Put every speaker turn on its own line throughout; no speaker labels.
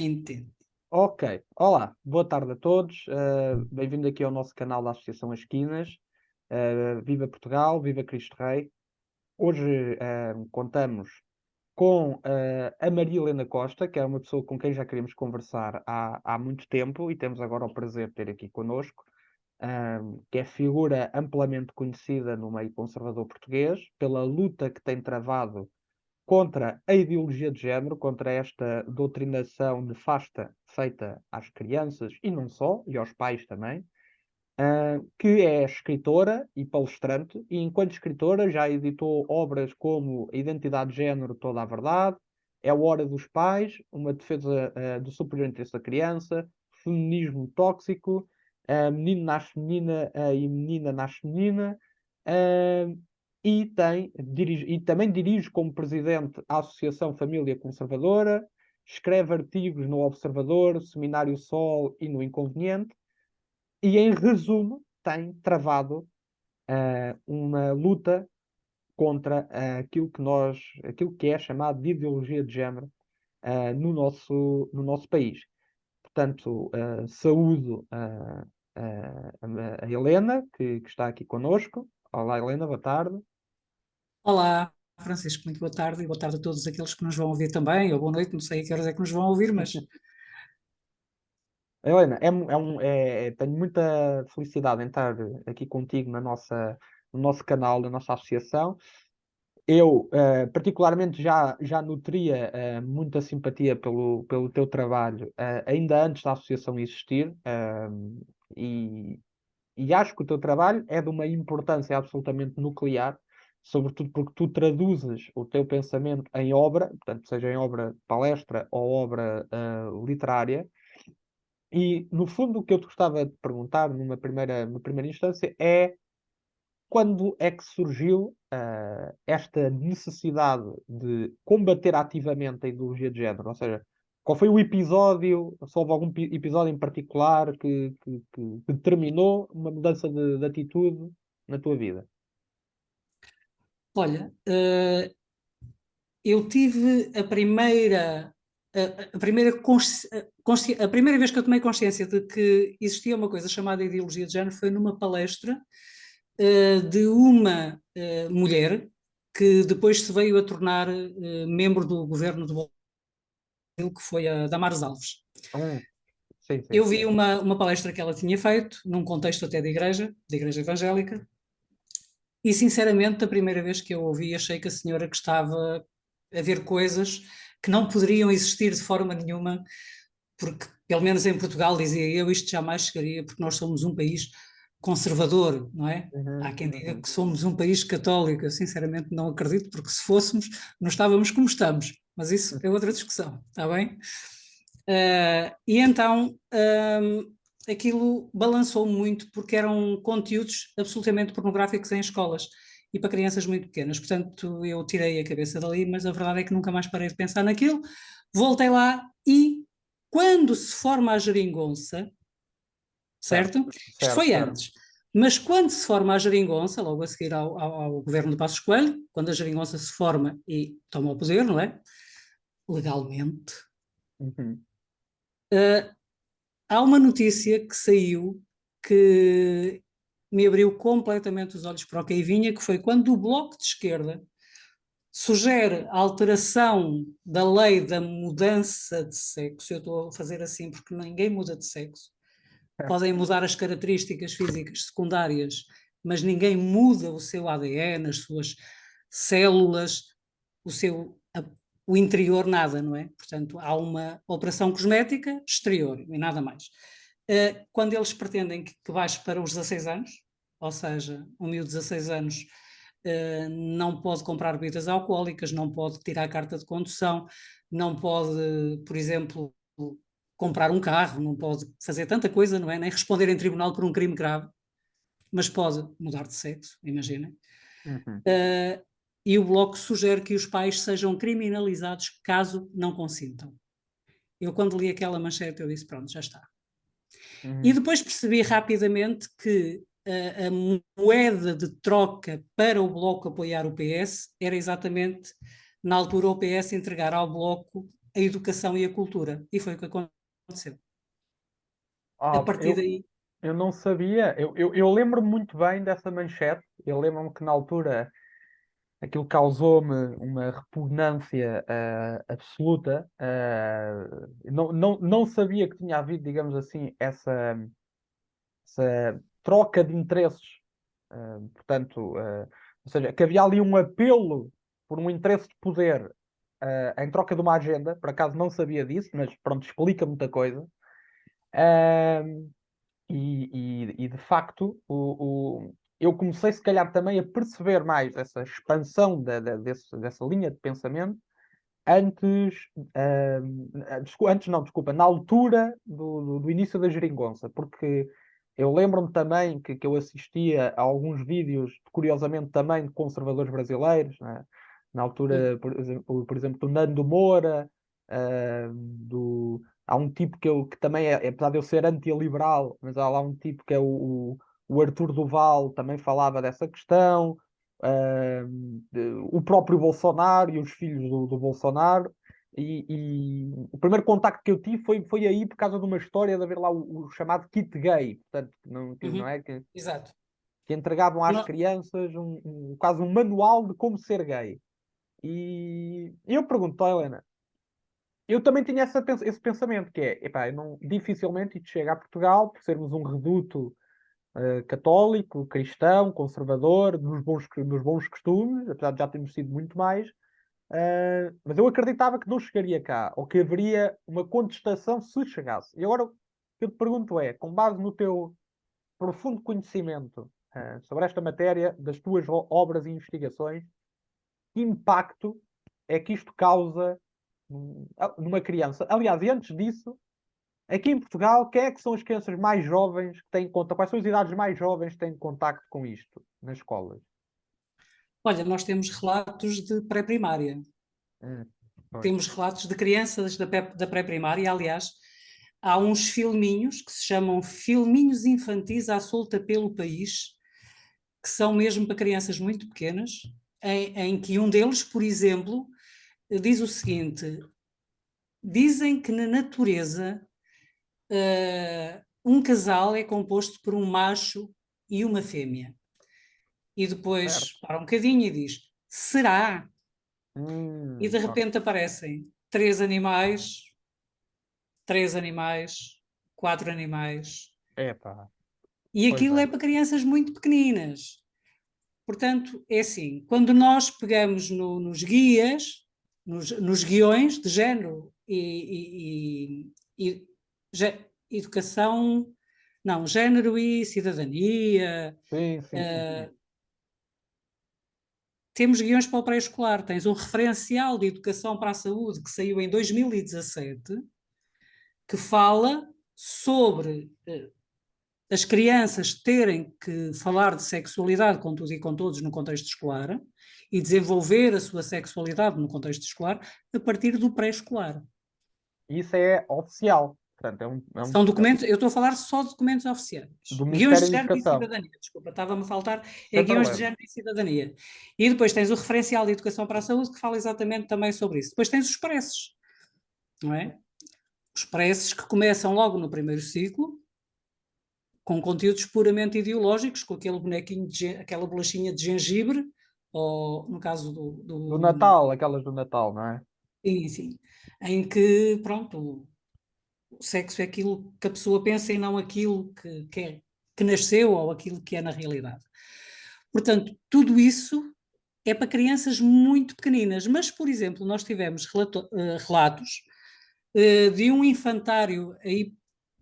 Entendo.
Ok, olá, boa tarde a todos. Bem-vindo aqui ao nosso canal da Associação As Esquinas. Viva Portugal, viva Cristo Rei. Hoje contamos com a Maria Helena Costa, que é uma pessoa com quem já queríamos conversar há muito tempo e temos agora o prazer de ter aqui connosco, que é figura amplamente conhecida no meio conservador português pela luta que tem travado contra a ideologia de género, contra esta doutrinação nefasta feita às crianças e não só, e aos pais também, que é escritora e palestrante, e enquanto escritora já editou obras como A Identidade de Género, Toda a Verdade, É a Hora dos Pais, uma defesa do superior interesse da criança, Feminismo Tóxico, Menino Nasce Menina e Menina Nasce Menina, uh, e também dirige como presidente a Associação Família Conservadora, escreve artigos no Observador, Seminário Sol e no Inconveniente, e em resumo tem travado uma luta contra aquilo que é chamado de ideologia de género no nosso país. Portanto, saúdo a Helena, que está aqui connosco. Olá, Helena, boa tarde.
Olá, Francisco, muito boa tarde e boa tarde a todos aqueles que nos vão ouvir também, ou boa noite, não sei a que horas é que nos vão ouvir, mas
Helena, tenho muita felicidade em estar aqui contigo no nosso canal, na nossa associação. Eu, particularmente, já nutria muita simpatia pelo teu trabalho, ainda antes da associação existir, e, e acho que o teu trabalho é de uma importância absolutamente nuclear, sobretudo porque tu traduzes o teu pensamento em obra, portanto, seja em obra de palestra ou obra literária. E, no fundo, o que eu te gostava de perguntar numa primeira instância é quando é que surgiu esta necessidade de combater ativamente a ideologia de género? Ou seja, qual foi o episódio, se houve algum episódio em particular que determinou uma mudança de atitude na tua vida?
olha, eu tive a primeira vez que eu tomei consciência de que existia uma coisa chamada ideologia de género foi numa palestra de uma mulher que depois se veio a tornar membro do governo do Brasil, que foi a Damares Alves.
Hum, sim, sim.
Eu vi uma palestra que ela tinha feito, num contexto até de igreja evangélica, e sinceramente, a primeira vez que eu ouvi, achei que a senhora que estava a ver coisas que não poderiam existir de forma nenhuma, porque, pelo menos em Portugal, dizia eu, isto jamais chegaria, porque nós somos um país conservador, não é? Há
Uhum,
quem diga
uhum.
que somos um país católico, eu sinceramente não acredito, porque se fôssemos, não estávamos como estamos, mas isso é outra discussão, está bem? E então aquilo balançou muito porque eram conteúdos absolutamente pornográficos em escolas e para crianças muito pequenas. Portanto, eu tirei a cabeça dali, mas a verdade é que nunca mais parei de pensar naquilo. Voltei lá e quando se forma a geringonça,
Certo,
certo? Isto
certo,
foi
certo.
antes. Mas quando se forma a geringonça, logo a seguir ao governo de Passos Coelho, quando a geringonça se forma e toma o poder, não é? Legalmente,
Uhum.
há uma notícia que saiu que me abriu completamente os olhos para o que aí vinha, que foi quando o Bloco de Esquerda sugere a alteração da lei da mudança de sexo. Eu estou a fazer assim porque ninguém muda de sexo. Podem mudar as características físicas secundárias, mas ninguém muda o seu ADN, as suas células, o seu o interior, nada, não é? Portanto, há uma operação cosmética exterior e nada mais. Quando eles pretendem que baixe para os 16 anos, ou seja, um miúdo de 16 anos não pode comprar bebidas alcoólicas, não pode tirar a carta de condução, não pode, por exemplo, comprar um carro, não pode fazer tanta coisa, não é? Nem responder em tribunal por um crime grave, mas pode mudar de sexo, imaginem.
Uhum.
E o Bloco sugere que os pais sejam criminalizados caso não consintam. Eu, quando li aquela manchete, eu disse: pronto, já está. E
Uhum.
depois percebi rapidamente que a moeda de troca para o Bloco apoiar o PS era exatamente, na altura, o PS entregar ao Bloco a educação e a cultura. E foi o que aconteceu. A
Ah,
partir daí,
eu não sabia, eu lembro-me muito bem dessa manchete, eu lembro-me que na altura aquilo causou-me uma repugnância absoluta. Não sabia que tinha havido, digamos assim, essa troca de interesses. Portanto, ou seja, que havia ali um apelo por um interesse de poder em troca de uma agenda. Por acaso não sabia disso, mas pronto, explica muita coisa. Ah, e, de facto, eu comecei, se calhar, também a perceber mais essa expansão dessa linha de pensamento antes, antes não, desculpa, na altura do início da geringonça, porque eu lembro-me também que eu assistia a alguns vídeos, curiosamente também de conservadores brasileiros, né? Na
sim.
altura, por exemplo, do Nando Moura, há um tipo que também apesar de eu ser antiliberal, mas há lá um tipo que é o Arthur Duval, também falava dessa questão. O próprio Bolsonaro e os filhos do Bolsonaro. E o primeiro contacto que eu tive foi aí por causa de uma história de haver lá o chamado kit gay, portanto, não
Uhum.
é?
Exato.
Que entregavam às
No-
crianças quase um manual de como ser gay. E eu pergunto, ó, Helena, eu também tinha esse pensamento, que é, epá, eu não, dificilmente isto chega a Portugal, por sermos um reduto católico, cristão, conservador, nos bons costumes, apesar de já termos sido muito mais. Mas eu acreditava que não chegaria cá, ou que haveria uma contestação se chegasse. E agora o que eu te pergunto é, com base no teu profundo conhecimento sobre esta matéria, das tuas obras e investigações, que impacto é que isto causa numa criança? Aliás, e antes disso, aqui em Portugal, quem é que são as crianças mais jovens que têm conta? Quais são as idades mais jovens que têm contacto com isto nas escolas?
Olha, nós temos relatos de pré-primária.
Hum, pois.
Temos relatos de crianças da pré-primária. Aliás, há uns filminhos que se chamam Filminhos Infantis à Solta pelo País, que são mesmo para crianças muito pequenas, em que um deles, por exemplo, diz o seguinte: dizem que na natureza um casal é composto por um macho e uma fêmea. E
Certo.
depois para um bocadinho e diz: será? E de
Ok.
repente aparecem três animais, quatro animais.
Epá,
E
pois
aquilo é
é.
para crianças muito pequeninas. Portanto, é assim, quando nós pegamos nos guias, nos guiões de género e educação, não, género e cidadania,
Sim, sim, sim, sim.
temos guiões para o pré-escolar. Tens um referencial de educação para a saúde que saiu em 2017, que fala sobre as crianças terem que falar de sexualidade com tudo e com todos no contexto escolar e desenvolver a sua sexualidade no contexto escolar a partir do pré-escolar.
Isso é oficial. Portanto,
São documentos, eu estou a falar só de documentos oficiais.
do
Guiões de
Ministério da
Género e
Educação.
Cidadania, desculpa, estava-me a faltar, é
Sem
Guiões de
problema.
Género e Cidadania. E depois tens o referencial de Educação para a Saúde, que fala exatamente também sobre isso. Depois tens os preços, não é? Os preços que começam logo no primeiro ciclo, com conteúdos puramente ideológicos, com aquele bonequinho, aquela bolachinha de gengibre, ou no caso
Do Natal, aquelas do Natal, não é?
sim, sim, em que, pronto, o sexo é aquilo que a pessoa pensa e não aquilo que nasceu ou aquilo que é na realidade. Portanto, tudo isso é para crianças muito pequeninas, mas, por exemplo, nós tivemos relatos de um infantário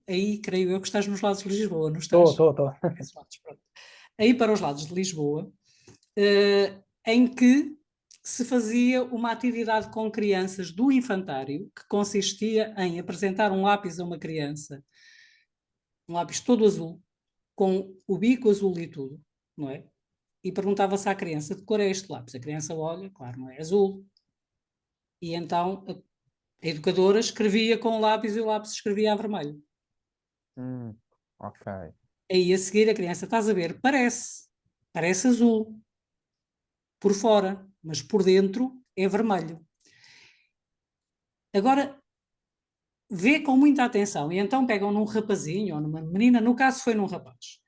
aí creio eu que estás nos lados de Lisboa, não
Estou,
estás?
estou, estou.
Esses lados, pronto. Aí para os lados de Lisboa, em que se fazia uma atividade com crianças do infantário, que consistia em apresentar um lápis a uma criança, um lápis todo azul, com o bico azul e tudo, não é? E perguntava-se à criança de cor é este lápis. A criança olha, claro, não é azul. E então a educadora escrevia com o lápis e o lápis escrevia a vermelho.
Ok.
Aí a seguir a criança, estás a ver, parece azul por fora, mas por dentro é vermelho. Agora, vê com muita atenção e então pegam num rapazinho ou numa menina, no caso foi num rapaz,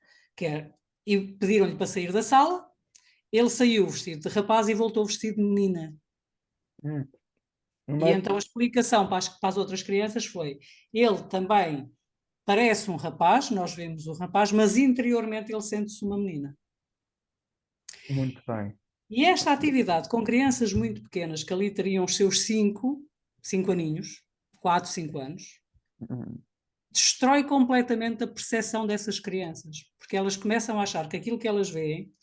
e pediram-lhe para sair da sala, ele saiu vestido de rapaz e voltou vestido de menina.
Hum.
E
Mas,
então a explicação para as outras crianças foi: ele também parece um rapaz, nós vemos o rapaz, mas interiormente ele sente-se uma menina.
muito bem.
E esta atividade com crianças muito pequenas, que ali teriam os seus 5 aninhos, 4, 5 anos,
Hum.
destrói completamente a percepção dessas crianças, porque elas começam a achar que aquilo que elas veem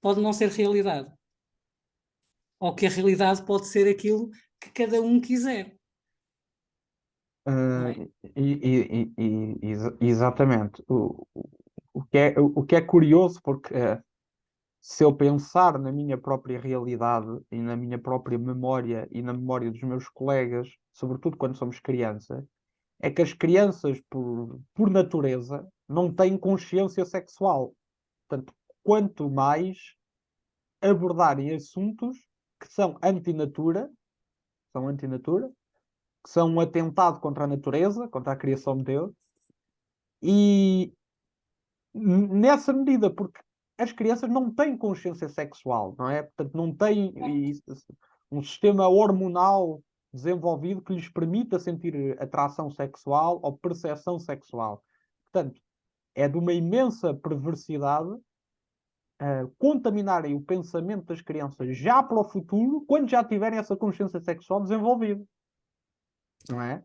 pode não ser realidade, ou que a realidade pode ser aquilo que cada um quiser, não
Uh,
é?
exatamente. O que é curioso, porque se eu pensar na minha própria realidade e na minha própria memória e na memória dos meus colegas, sobretudo quando somos crianças, é que as crianças, por natureza, não têm consciência sexual. Portanto, quanto mais abordarem assuntos que são antinatura, que são um atentado contra a natureza, contra a criação de Deus, e nessa medida, porque as crianças não têm consciência sexual, não é? Portanto, não têm um sistema hormonal desenvolvido que lhes permita sentir atração sexual ou percepção sexual. Portanto, é de uma imensa perversidade contaminarem o pensamento das crianças já para o futuro, quando já tiverem essa consciência sexual desenvolvida, não é?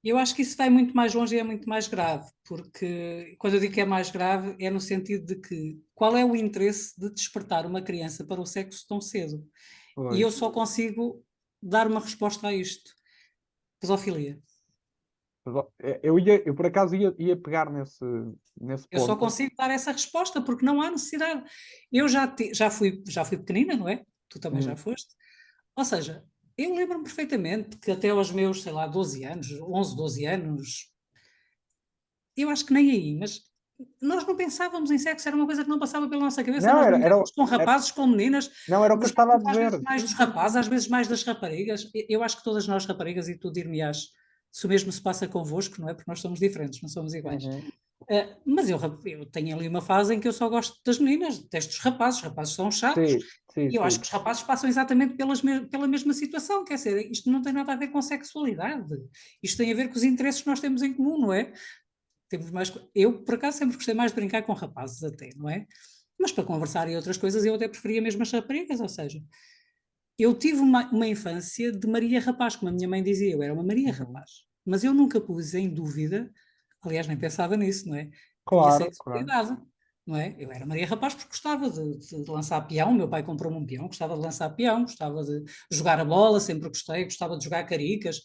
Eu acho que isso vai muito mais longe e é muito mais grave, porque quando eu digo que é mais grave, é no sentido de que qual é o interesse de despertar uma criança para o sexo tão cedo? E
Pois.
eu só consigo dar uma resposta a isto: pedofilia.
Eu por acaso ia pegar nesse
Eu só
ponto.
consigo dar essa resposta porque não há necessidade. Eu já fui pequenina, não é? Tu também já
Hum.
foste. Ou seja, eu lembro-me perfeitamente que até aos meus, sei lá, 12 anos, 11, 12 anos, eu acho que nem aí, mas nós não pensávamos em sexo, era uma coisa que não passava pela nossa cabeça.
Não,
Nós
era, era,
brincávamos com
era-
rapazes, com meninas,
não, era o que eu estava a
gostávamos às vezes
dizer.
mais
Sim,
dos
sim, sim.
rapazes, às vezes mais das raparigas. Eu acho que todas nós raparigas, e tu dir-me-ás se o mesmo se passa convosco, não é? Porque nós somos diferentes, não somos iguais.
Uhum.
Mas eu tenho ali uma fase em que eu só gosto das meninas, detesto os rapazes são chatos,
Sim, sim,
e eu acho
sim.
que os rapazes passam exatamente pela mesma situação, quer dizer, isto não tem nada a ver com sexualidade, isto tem a ver com os interesses que nós temos em comum, não é? Eu, por acaso, sempre gostei mais de brincar com rapazes até, não é? Mas para conversar e outras coisas eu até preferia mesmo as raparigas, ou seja, eu tive uma infância de Maria Rapaz, como a minha mãe dizia, eu era uma Maria
Uhum.
Rapaz, mas eu nunca pus em dúvida, aliás, nem pensava nisso, não é? A minha
Claro, claro.
sexualidade, não é? Eu era Maria Rapaz porque gostava de lançar peão, meu pai comprou-me um peão, gostava de lançar peão, gostava de jogar a bola, sempre gostei, gostava de jogar caricas,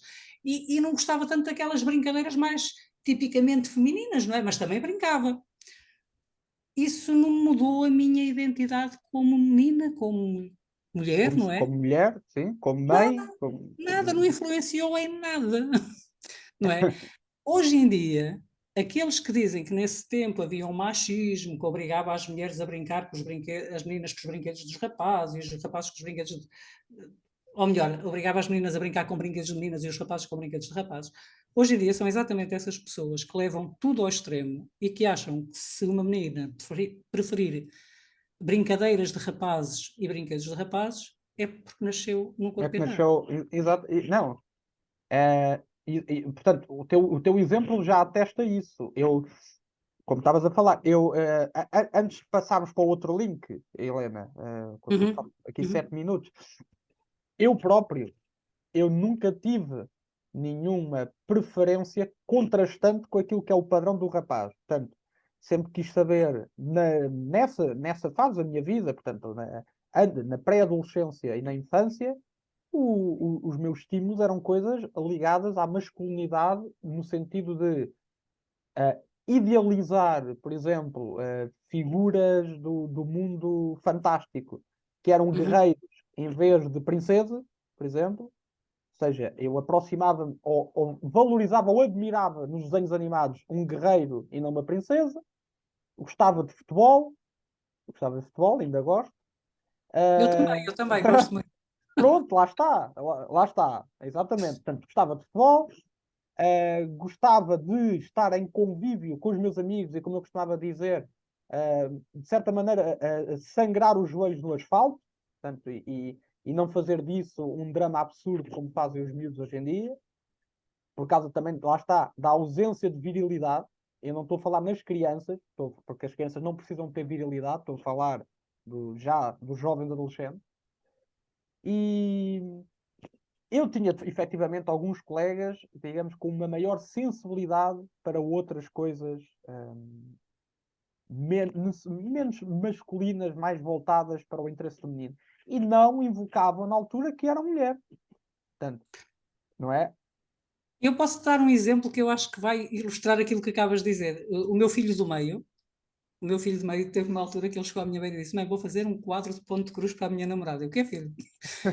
e não gostava tanto daquelas brincadeiras mais tipicamente femininas, não é? Mas também brincava. Isso não mudou a minha identidade como menina, como mulher, não é?
Como mulher, sim, como mãe,
Nada, não influenciou em nada, não é? Hoje em dia, aqueles que dizem que nesse tempo havia um machismo que obrigava as mulheres a brincar com as meninas com os brinquedos dos rapazes e os rapazes com os brinquedos, ou melhor, obrigava as meninas a brincar com brinquedos de meninas e os rapazes com brinquedos de rapazes. Hoje em dia são exatamente essas pessoas que levam tudo ao extremo e que acham que se uma menina preferir brincadeiras de rapazes e brinquedos de rapazes é porque nasceu num
é
corpo
que
errado.
nasceu. Exato. Não, portanto, o teu exemplo já atesta isso. Como estavas a falar, antes de passarmos para o outro link, Helena,
Uhum,
aqui
uhum.
7 minutos, eu próprio, eu nunca tive nenhuma preferência contrastante com aquilo que é o padrão do rapaz. Portanto, sempre quis saber, nessa fase da minha vida, portanto, na pré-adolescência e na infância, os meus estímulos eram coisas ligadas à masculinidade, no sentido de idealizar, por exemplo, figuras do mundo fantástico, que eram
Uhum.
guerreiros em vez de princesas, por exemplo. Ou seja, eu aproximava-me ou valorizava ou admirava nos desenhos animados um guerreiro e não uma princesa. Gostava de futebol, ainda gosto.
Eu
Uh,
também gosto muito.
Pronto, lá está, exatamente. Portanto, gostava de futebol, gostava de estar em convívio com os meus amigos e, como eu costumava dizer, de certa maneira, sangrar os joelhos no asfalto, portanto, e não fazer disso um drama absurdo como fazem os miúdos hoje em dia, por causa também, lá está, da ausência de virilidade. Eu não estou a falar nas crianças, porque as crianças não precisam ter virilidade, estou a falar já dos jovens adolescentes. E eu tinha efetivamente alguns colegas, digamos, com uma maior sensibilidade para outras coisas menos masculinas, mais voltadas para o interesse feminino. E não invocavam na altura que era mulher. Portanto, não é?
Eu posso dar um exemplo que eu acho que vai ilustrar aquilo que acabas de dizer. O meu filho do meio teve uma altura que ele chegou à minha beira e disse: Mãe, vou fazer um quadro de ponto de cruz para a minha namorada. Eu, o que é, filho?
Sim.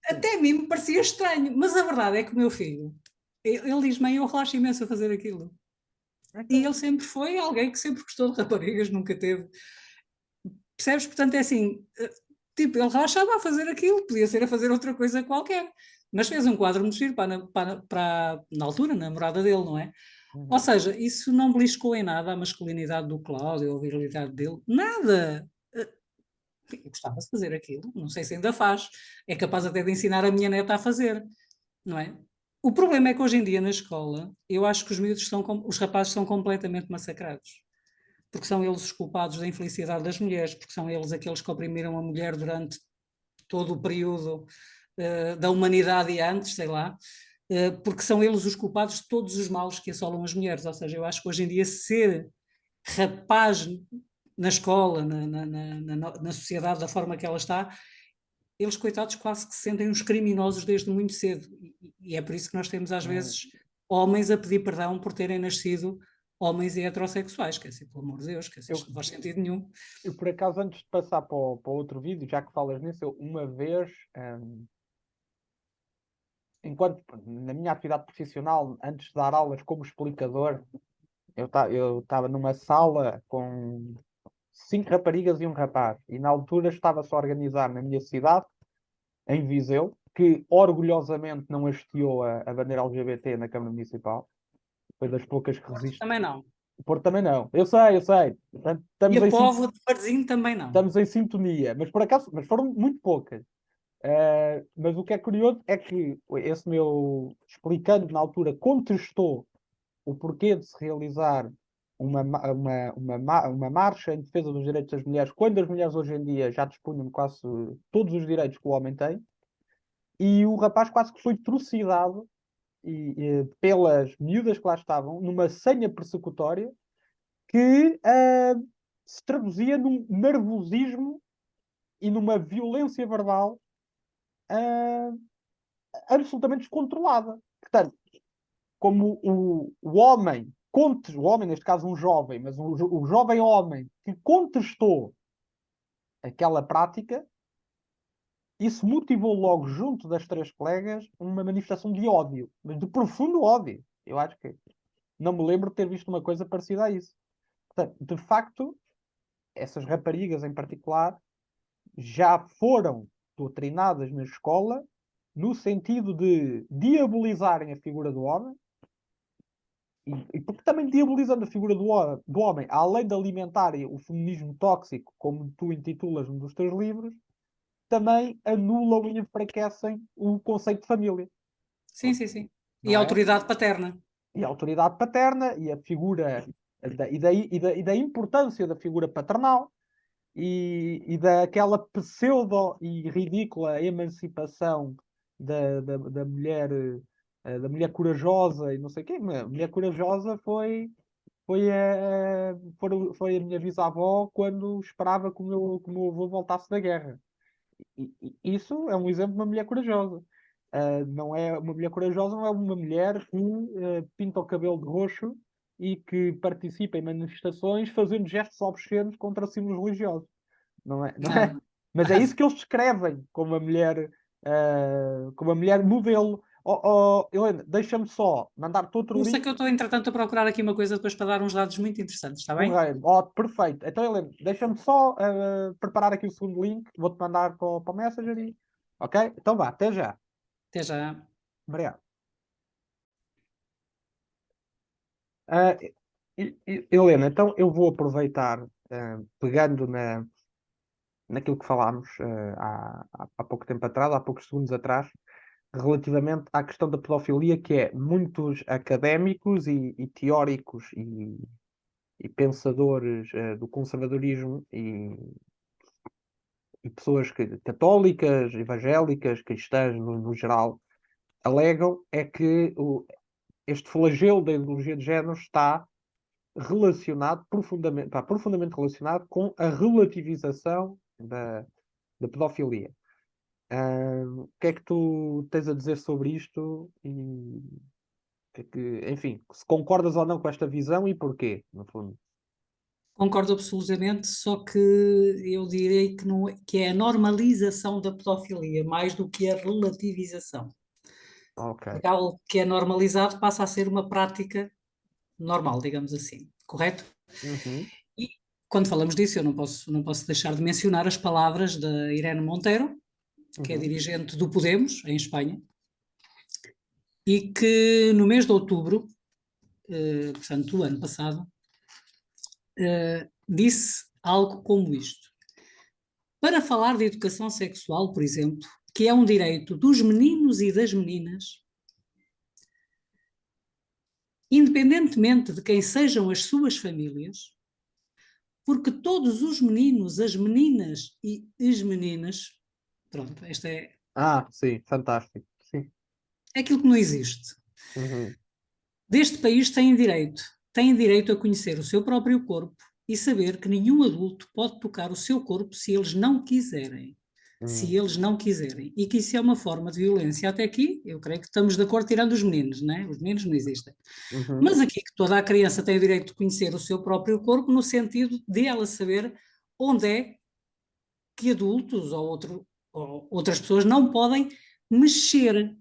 Até a mim me parecia estranho, mas a verdade é que o meu filho, ele diz: Mãe, eu relaxo imenso a fazer aquilo. E
Então,
ele sempre foi alguém que sempre gostou de raparigas, nunca teve. Percebes? Portanto, é assim, tipo, ele relaxava a fazer aquilo, podia ser a fazer outra coisa qualquer. Mas fez um quadro muito giro na altura, na namorada dele, não é? Ou
uhum.
seja, isso não beliscou em nada a masculinidade do Cláudio ou a virilidade dele, nada. Eu gostava de fazer aquilo, não sei se ainda faz, é capaz até de ensinar a minha neta a fazer, não é? O problema é que hoje em dia na escola, eu acho que os rapazes são completamente massacrados, porque são eles os culpados da infelicidade das mulheres, porque são eles aqueles que oprimiram a mulher durante todo o período da humanidade e antes, sei lá, porque são eles os culpados de todos os males que assolam as mulheres. Ou seja, eu acho que hoje em dia ser rapaz na escola, na sociedade, da forma que ela está, eles, coitados, quase que se sentem uns criminosos desde muito cedo. E é por isso que nós temos, às
Hum,
vezes, homens a pedir perdão por terem nascido homens e heterossexuais. Quer dizer, pelo amor de Deus, quer dizer,
Eu,
isto não faz sentido nenhum.
eu, por acaso, antes de passar para o outro vídeo, já que falas nisso, eu uma vez, enquanto na minha atividade profissional, antes de dar aulas como explicador, eu estava numa sala com 5 raparigas e um rapaz, e na altura estava-se a organizar na minha cidade, em Viseu, que orgulhosamente não hasteou a bandeira LGBT na Câmara Municipal. Foi das poucas que
Porto
resiste.
também não.
O Porto também não. Eu sei, eu sei. Portanto,
E a Póvoa de Varzim também não.
estamos em sintonia, mas por acaso, mas foram muito poucas. Mas o que é curioso é que esse meu explicando na altura contestou o porquê de se realizar uma marcha em defesa dos direitos das mulheres, quando as mulheres hoje em dia já dispunham de quase todos os direitos que o homem tem, e o rapaz quase que foi trucidado pelas miúdas que lá estavam, numa senha persecutória que se traduzia num nervosismo e numa violência verbal uh, absolutamente descontrolada. Portanto, como o homem, o homem, neste caso um jovem, mas o jovem homem que contestou aquela prática, isso motivou logo, junto das 3 colegas, uma manifestação de ódio, mas de profundo ódio. Eu acho que não me lembro de ter visto uma coisa parecida a isso. Portanto, de facto, essas raparigas em particular já foram doutrinadas na escola no sentido de diabolizarem a figura do homem, e porque também diabolizando a figura do homem, além de alimentarem o feminismo tóxico, como tu intitulas num dos teus livros, também anulam e enfraquecem o conceito de família,
Sim, sim, sim. E a
não é?
autoridade paterna.
E a autoridade paterna e a figura e da importância da figura paternal e daquela pseudo e ridícula emancipação da mulher corajosa e não sei o quê. A mulher corajosa foi a minha bisavó quando esperava que o meu avô voltasse da guerra. E isso é um exemplo de uma mulher corajosa. Não é uma mulher corajosa, não é uma mulher que pinta o cabelo de roxo e que participa em manifestações fazendo gestos obscenos contra símbolos religiosos. Não é, não é?
Nada.
Mas é isso que eles descrevem como a mulher modelo. Oh, Helena, deixa-me só mandar-te outro
Eu sei
link.
que eu estou, entretanto, a procurar aqui uma coisa depois para dar uns dados muito interessantes, está bem?
Porreiro. Oh, perfeito. Então, Helena, deixa-me só preparar aqui o segundo link. Vou-te mandar para o Messenger. Ok? Então vá, até já.
Até já.
Obrigado. Ah, Helena, então eu vou aproveitar, pegando naquilo que falámos há pouco tempo atrás, há poucos segundos atrás, relativamente à questão da pedofilia, que é muitos académicos e teóricos e pensadores do conservadorismo e pessoas católicas, evangélicas, cristãs no geral, alegam é que este flagelo da ideologia de género está relacionado, profundamente relacionado com a relativização da pedofilia. O que é que tu tens a dizer sobre isto e enfim, se concordas ou não com esta visão e porquê, no fundo?
Concordo absolutamente, só que eu direi que, não, que é a normalização da pedofilia, mais do que a relativização.
Ok.
Porque algo que é normalizado passa a ser uma prática normal, digamos assim, correto?
Uhum,
E quando falamos disso, eu não posso deixar de mencionar as palavras da Irene Montero, que é
uhum.
dirigente do Podemos, em Espanha, e que no mês de outubro, portanto, do ano passado, disse algo como isto. Para falar de educação sexual, por exemplo, que é um direito dos meninos e das meninas, independentemente de quem sejam as suas famílias, porque todos os meninos, as meninas e as meninas, pronto, esta
Sim, fantástico. Sim.
é aquilo que não existe.
Uhum,
Deste país têm direito a conhecer o seu próprio corpo e saber que nenhum adulto pode tocar o seu corpo se eles não quiserem. Se
uhum,
eles não quiserem. E que isso é uma forma de violência. Até aqui, eu creio que estamos de acordo tirando os meninos, né? Os meninos não existem.
uhum.
Mas aqui que toda a criança tem o direito de conhecer o seu próprio corpo no sentido de ela saber onde é que adultos ou outras pessoas não podem mexer.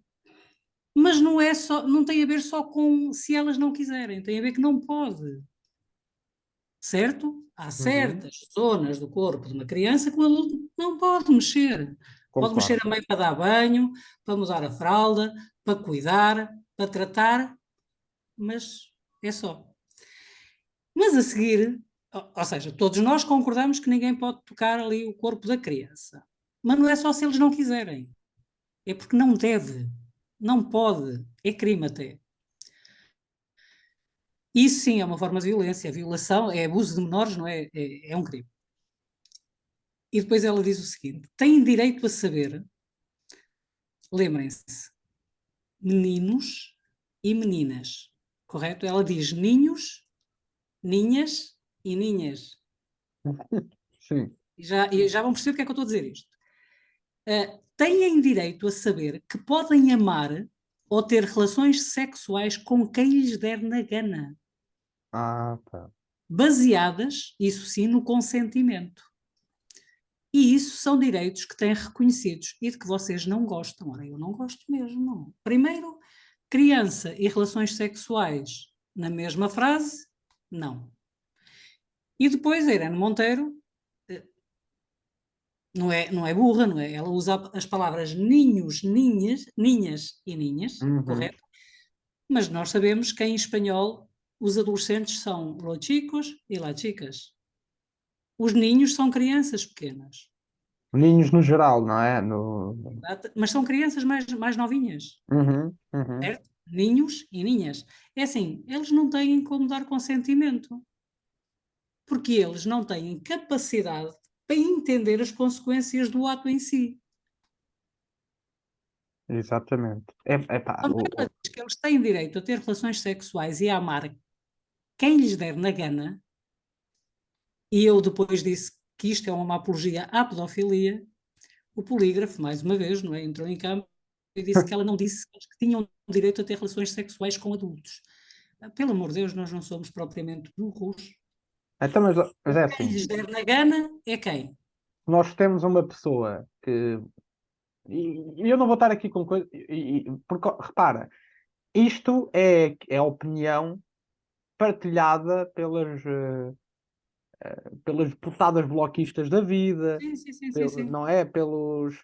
Mas não é só, não tem a ver só com se elas não quiserem, tem a ver que não pode, certo? Há
Uhum.
certas zonas do corpo de uma criança que um adulto não pode mexer. Pode mexer
Concordo.
a mãe para dar banho, para mudar a fralda, para cuidar, para tratar, mas é só. Mas a seguir, ou seja, todos nós concordamos que ninguém pode tocar ali o corpo da criança. Mas não é só se eles não quiserem, é porque não deve, não pode, é crime até. Isso sim é uma forma de violência. A violação é abuso de menores, não é? É um crime. E depois ela diz o seguinte: têm direito a saber, lembrem-se, meninos e meninas, correto? Ela diz ninhos, ninhas e ninhas.
Sim.
E já vão perceber porque é que eu estou a dizer isto. Têm direito a saber que podem amar ou ter relações sexuais com quem lhes der na gana,
Tá.
baseadas, isso sim, no consentimento. E isso são direitos que têm reconhecidos e de que vocês não gostam. Ora, eu não gosto mesmo. Não. Primeiro, criança e relações sexuais na mesma frase, não. E depois a Irene Monteiro eh, não é burra, não é? Ela usa as palavras ninhos, ninhas, ninhas e ninhas,
Uhum.
correto? Mas nós sabemos que em espanhol os adolescentes são los chicos e las chicas. Os ninhos são crianças pequenas,
Ninhos no geral, não é?
mas são crianças mais novinhas.
Uhum, uhum.
Certo? Ninhos e ninhas. É assim, eles não têm como dar consentimento, porque eles não têm capacidade para entender as consequências do ato em si.
Exatamente. Epá,
Quando ela diz que eles têm direito a ter relações sexuais e a amar quem lhes der na gana, e eu depois disse que isto é uma apologia à pedofilia, o polígrafo, mais uma vez, não é? Entrou em campo e disse que ela não disse que tinham direito a ter relações sexuais com adultos. Pelo amor de Deus, nós não somos propriamente burros.
então, mas é
Quem
assim,
lhes der na gana é quem?
nós temos uma pessoa que. E eu não vou estar aqui com coisa. Porque, repara, isto é a opinião partilhada pelas deputadas bloquistas da vida,
Sim, sim, sim, sim, sim.
não é? Pelos.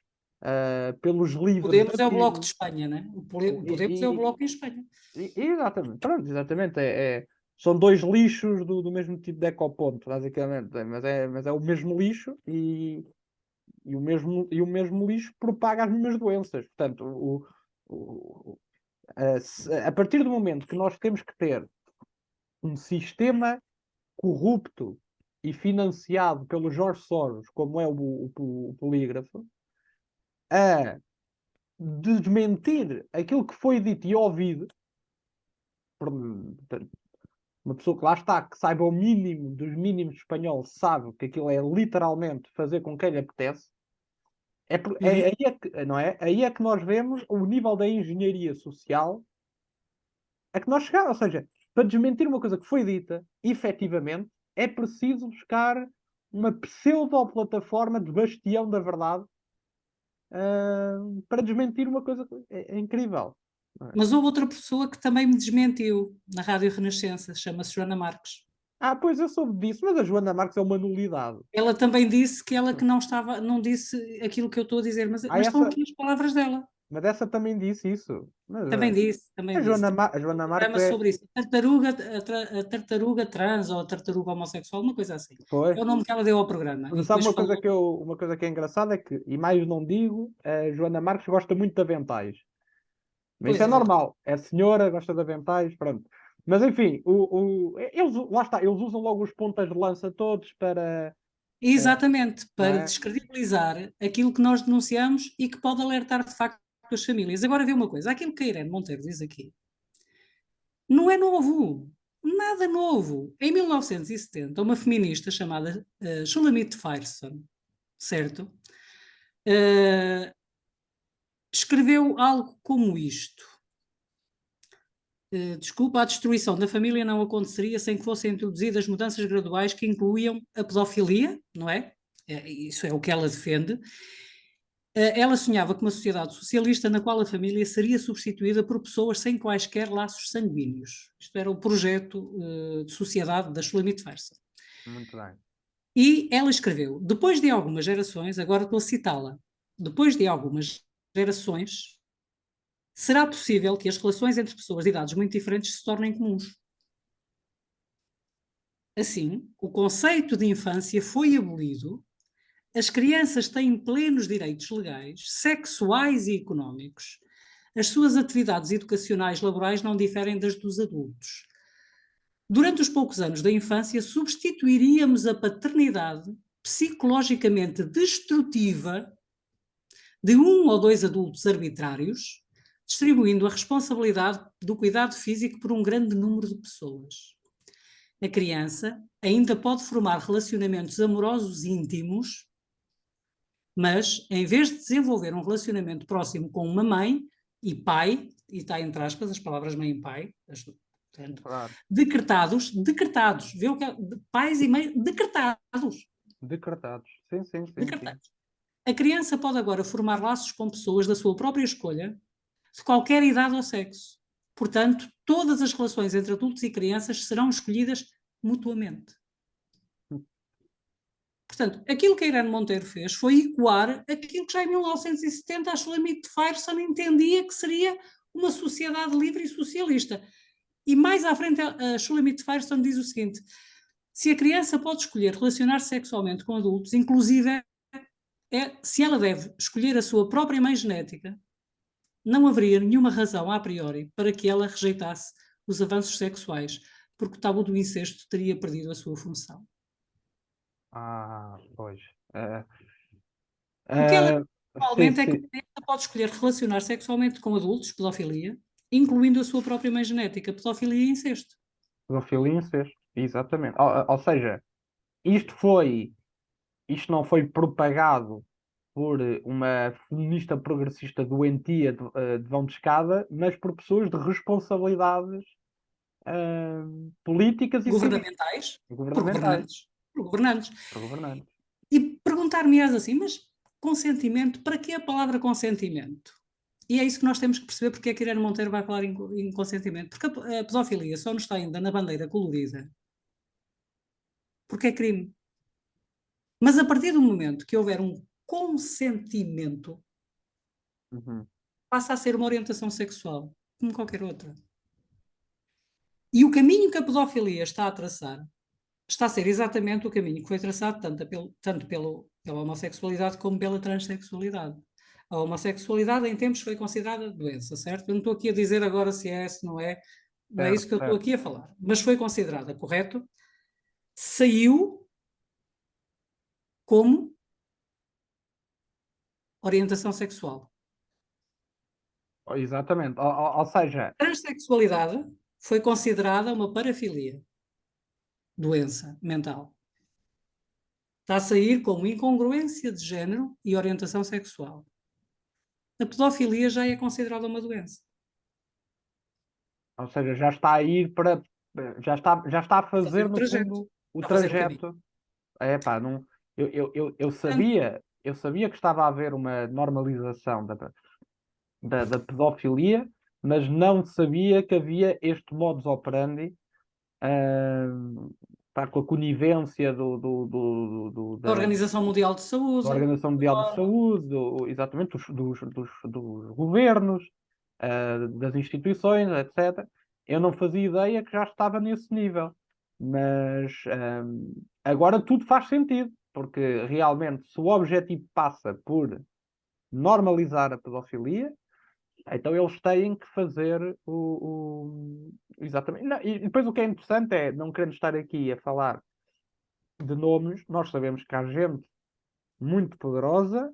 pelos livros
Podemos é o Bloco de
antigos.
Espanha, né? Podemos é o
E,
Bloco em Espanha.
exatamente, pronto, exatamente. São dois lixos do mesmo tipo de ecoponto, basicamente. Mas é o mesmo lixo e o mesmo lixo propaga as mesmas doenças. Portanto, a partir do momento que nós temos que ter um sistema corrupto e financiado pelo Jorge Soros, como é o polígrafo, a desmentir aquilo que foi dito e ouvido por uma pessoa que lá está, que saiba o mínimo dos mínimos de espanhol, sabe que aquilo é literalmente fazer com quem lhe apetece.
Uhum.
Aí é que, não é? Aí é que nós vemos o nível da engenharia social a que nós chegamos. Ou seja, para desmentir uma coisa que foi dita, efetivamente, é preciso buscar uma pseudo-plataforma de bastião da verdade, para desmentir uma coisa que é incrível. Não é?
Mas houve outra pessoa que também me desmentiu na Rádio Renascença, chama-se Joana Marques.
Pois eu soube disso, mas a Joana Marques é uma nulidade.
Ela também disse que ela que não estava, não disse aquilo que eu estou a dizer, mas estão
Essa,
aqui as palavras dela.
mas essa também disse isso. Mas,
Também disse. Também
A
um
Joana Marques
programa sobre isso. A tartaruga trans ou a tartaruga homossexual, uma coisa assim.
foi.
É o nome que ela deu ao programa. E
Mas sabe
depois falou.
uma coisa que é engraçada é que, e mais não digo, a Joana Marques gosta muito de aventais. Mas isso
Pois
é
é.
normal. É senhora, gosta de aventais, pronto. Mas enfim, lá está, eles usam logo os pontas de lança todos para,
Exatamente,
não
para
é?
descredibilizar aquilo que nós denunciamos e que pode alertar de facto as famílias. Agora vê uma coisa, aquilo que a Irene Monteiro diz aqui não é novo, nada novo. Em 1970, uma feminista chamada Shulamit Firestone, certo? Uh, escreveu algo como isto. Desculpa, a destruição da família não aconteceria sem que fossem introduzidas mudanças graduais que incluíam a pedofilia, não é? Isso é o que ela defende. Ela sonhava com uma sociedade socialista na qual a família seria substituída por pessoas sem quaisquer laços sanguíneos. Isto era o projeto de sociedade da Shulamit Farsa.
Muito bem.
E ela escreveu, depois de algumas gerações, agora estou a citá-la, depois de algumas gerações, será possível que as relações entre pessoas de idades muito diferentes se tornem comuns. Assim, o conceito de infância foi abolido, as crianças têm plenos direitos legais, sexuais e económicos. As suas atividades educacionais laborais não diferem das dos adultos. Durante os poucos anos da infância, substituiríamos a paternidade psicologicamente destrutiva de um ou dois adultos arbitrários, distribuindo a responsabilidade do cuidado físico por um grande número de pessoas. A criança ainda pode formar relacionamentos amorosos íntimos, mas em vez de desenvolver um relacionamento próximo com uma mãe e pai, e está entre aspas as palavras mãe e pai, portanto,
Claro.
decretados, vê o que é, pais e mães
Decretados. Sim, sim, sim, sim.
decretados. A criança pode agora formar laços com pessoas da sua própria escolha, de qualquer idade ou sexo. Portanto, todas as relações entre adultos e crianças serão escolhidas mutuamente. Portanto, aquilo que a Irene Monteiro fez foi ecoar aquilo que já em 1970 a Shulamit Firestone entendia que seria uma sociedade livre e socialista. E mais à frente a Shulamit Firestone diz o seguinte: se a criança pode escolher relacionar-se sexualmente com adultos, inclusive se ela deve escolher a sua própria mãe genética, não haveria nenhuma razão a priori para que ela rejeitasse os avanços sexuais, porque o tabu do incesto teria perdido a sua função.
Pois.
O que ela
Eh, sim,
atualmente é que
sim.
a criança pode escolher relacionar sexualmente com adultos, pedofilia, incluindo a sua própria mãe genética, pedofilia e incesto.
Pedofilia e incesto. Exatamente. Ou seja, isto foi. Isto não foi propagado por uma feminista progressista doentia de vão de escada, mas por pessoas de responsabilidades políticas e cívicas,
Governamentais, por
governamentais,
governantes, por governantes.
por governantes.
E perguntar-me-ás assim, mas consentimento, para que a palavra consentimento? E é isso que nós temos que perceber porque é que Irene Monteiro vai falar em consentimento. Porque a pedofilia só não está ainda na bandeira colorida porque é crime. Mas a partir do momento que houver um consentimento,
Uhum.
passa a ser uma orientação sexual, como qualquer outra. E o caminho que a pedofilia está a traçar está a ser exatamente o caminho que foi traçado pela homossexualidade como pela transexualidade. A homossexualidade em tempos foi considerada doença, certo? Eu não estou aqui a dizer agora se é, se não é, não é
Certo,
isso que eu estou
certo.
aqui a falar, mas foi considerada, correto? Saiu como orientação sexual.
Exatamente. Ou seja,
Transsexualidade foi considerada uma parafilia, doença mental. Está a sair como incongruência de género e orientação sexual. A pedofilia já é considerada uma doença.
já está a ir para. Já está a
A fazer
fazer,
o
no
trajeto.
fundo, o
A fazer o caminho.
trajeto. É pá, não, eu
Portanto,
sabia que estava a haver uma normalização da pedofilia, mas não sabia que havia este modus operandi, pá, com a conivência
a Organização Mundial de
da
Saúde,
Organização
da
Mundial de
ONU.
Saúde, exatamente, dos governos, das instituições, etc. Eu não fazia ideia que já estava nesse nível. Mas agora tudo faz sentido, porque realmente, se o objetivo passa por normalizar a pedofilia, então eles têm que fazer exatamente. Não, e depois o que é interessante é, não querendo estar aqui a falar de nomes, nós sabemos que há gente muito poderosa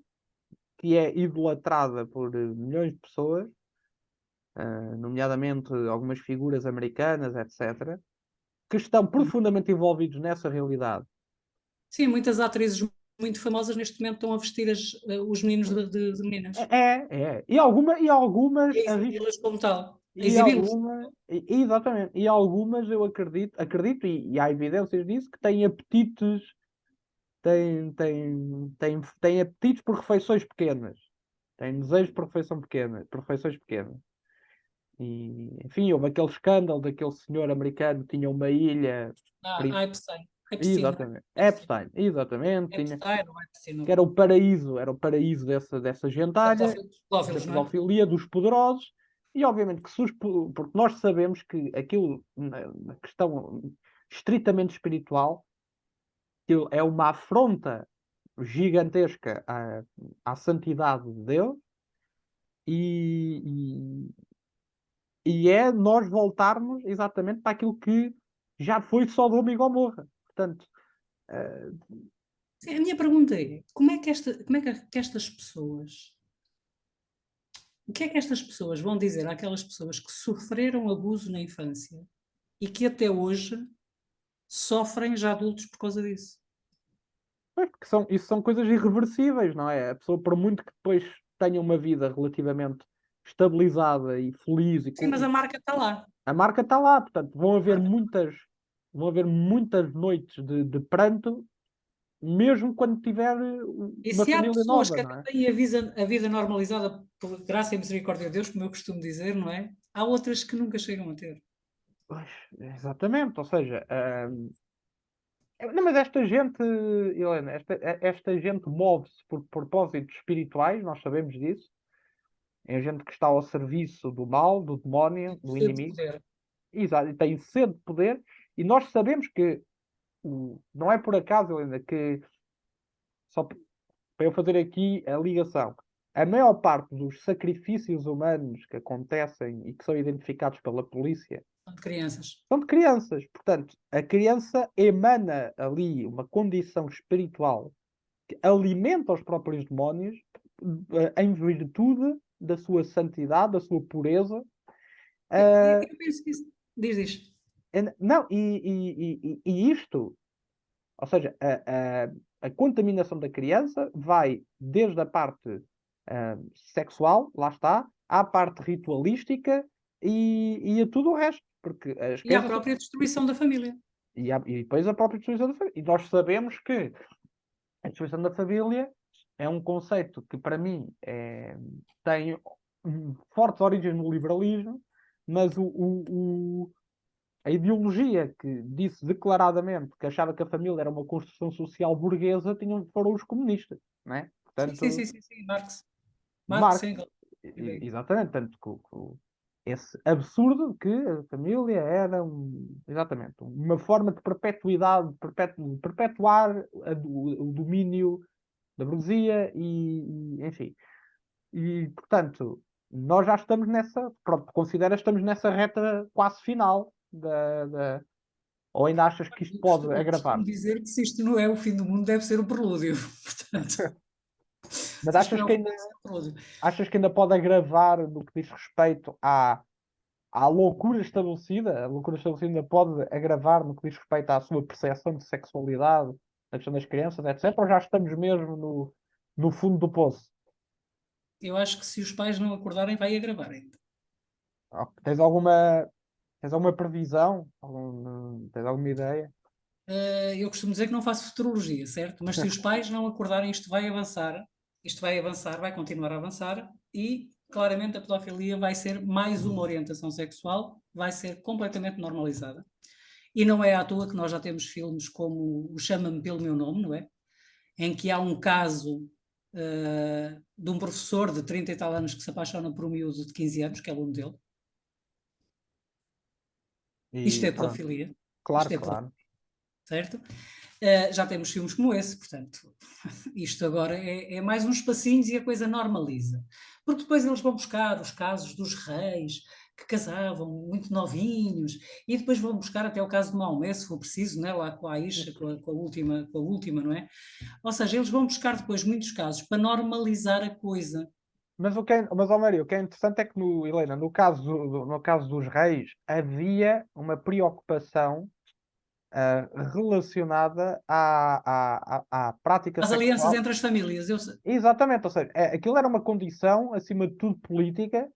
que é idolatrada por milhões de pessoas, nomeadamente algumas figuras americanas, etc., que estão profundamente envolvidos nessa realidade.
Sim, muitas atrizes muito famosas neste momento estão a vestir os meninos de meninas.
E algumas
E a exibi-las como tal. A
e
exibi-las.
algumas, exatamente, e algumas eu acredito e há evidências disso que têm apetites, têm apetites por refeições pequenas, têm desejos por por refeições pequenas. E, enfim, houve aquele escândalo daquele senhor americano que tinha uma ilha.
Ah, Epstein. Epstein.
Exatamente.
Epstein.
Epstein, exatamente.
Epstein, não
Que
Epstein.
era o paraíso dessa gentalha, da
Pedófilos, não é?
pedofilia, dos poderosos, e obviamente que porque nós sabemos que aquilo, na questão estritamente espiritual, aquilo é uma afronta gigantesca à santidade de Deus, e, e é nós voltarmos exatamente para aquilo que já foi Sodoma e Gomorra. Portanto, eh,
Sim, a minha pergunta é, como é que estas pessoas, o que é que estas pessoas vão dizer àquelas pessoas que sofreram abuso na infância e que até hoje sofrem já adultos por causa disso?
pois, porque isso são coisas irreversíveis, não é? A pessoa, por muito que depois tenha uma vida relativamente estabilizada e feliz,
Sim, mas a marca está lá.
a marca está lá, portanto,
A marca está lá.
vão haver muitas noites de pranto, mesmo quando tiver
E
uma
se há
família
pessoas
nova,
que
não é?
têm a vida normalizada por graça e misericórdia de Deus, como eu costumo dizer, não é? Há outras que nunca chegam a ter.
Pois, exatamente, ou seja, não, mas esta gente, Helena, esta gente move-se por propósitos espirituais, nós sabemos disso. É gente que está ao serviço do mal, do demónio, do
Sede de
inimigo.
poder.
Exato, e tem sede de poder. E nós sabemos que não é por acaso, Helena, que só para eu fazer aqui a ligação. A maior parte dos sacrifícios humanos que acontecem e que são identificados pela polícia
São de crianças.
são de crianças. Portanto, a criança emana ali uma condição espiritual que alimenta os próprios demónios, em virtude da sua santidade, da sua pureza.
Eu penso que isso. Diz.
Não, e isto, ou seja, a contaminação da criança vai desde a parte sexual, lá está, à parte ritualística e a tudo o resto. Porque as
E à
crianças.
própria destruição da família.
E depois a própria destruição da família. E nós sabemos que a destruição da família é um conceito que, para mim, tem fortes origens no liberalismo, mas a ideologia que disse declaradamente que achava que a família era uma construção social burguesa foram os comunistas, não é?
Sim, sim,
Portanto,
sim, sim, sim. Marx. Marx
Marx,
Engels.
Exatamente, tanto esse absurdo de que a família era exatamente, uma forma de perpetuidade, perpetuar o domínio da burguesia enfim. E, portanto, nós já estamos pronto, considera estamos nessa reta quase final ou ainda achas que isto pode
Eu costumo
agravar-se?
dizer que se isto não é o fim do mundo, deve ser o prelúdio. Portanto,
Mas
se isto não é o fim, deve ser o prelúdio.
achas que ainda pode agravar no que diz respeito à loucura estabelecida? A loucura estabelecida ainda pode agravar no que diz respeito à sua percepção de sexualidade, na questão das crianças, etc. Ou já estamos mesmo no fundo do poço?
Eu acho que se os pais não acordarem, vai agravar ainda.
Tens alguma previsão? Tens alguma ideia?
Eu costumo dizer que não faço futurologia, certo? Mas se os pais não acordarem, isto vai avançar, vai continuar a avançar e claramente a pedofilia vai ser mais uma orientação sexual, vai ser completamente normalizada. E não é à toa que nós já temos filmes como o Chama-me pelo meu nome, não é? Em que há um caso de um professor de 30 e tal anos que se apaixona por um miúdo de 15 anos, que é aluno dele. Isto
E
é
pronto,
pedofilia.
claro,
Isto é pedofilia,
claro.
certo? Já temos filmes como esse, portanto, isto agora é mais uns passinhos e a coisa normaliza. Porque depois eles vão buscar os casos dos reis que casavam muito novinhos e depois vão buscar até o caso de Maomé, se for preciso, né? Lá com a Aisha, com a última, não é? Ou seja, eles vão buscar depois muitos casos para normalizar a coisa.
Mas, ó Maria, o que é interessante é que, Helena, no caso dos reis, havia uma preocupação relacionada à prática
As alianças
sexual.
entre as famílias,
Exatamente, ou seja, aquilo era uma condição, acima de tudo, política,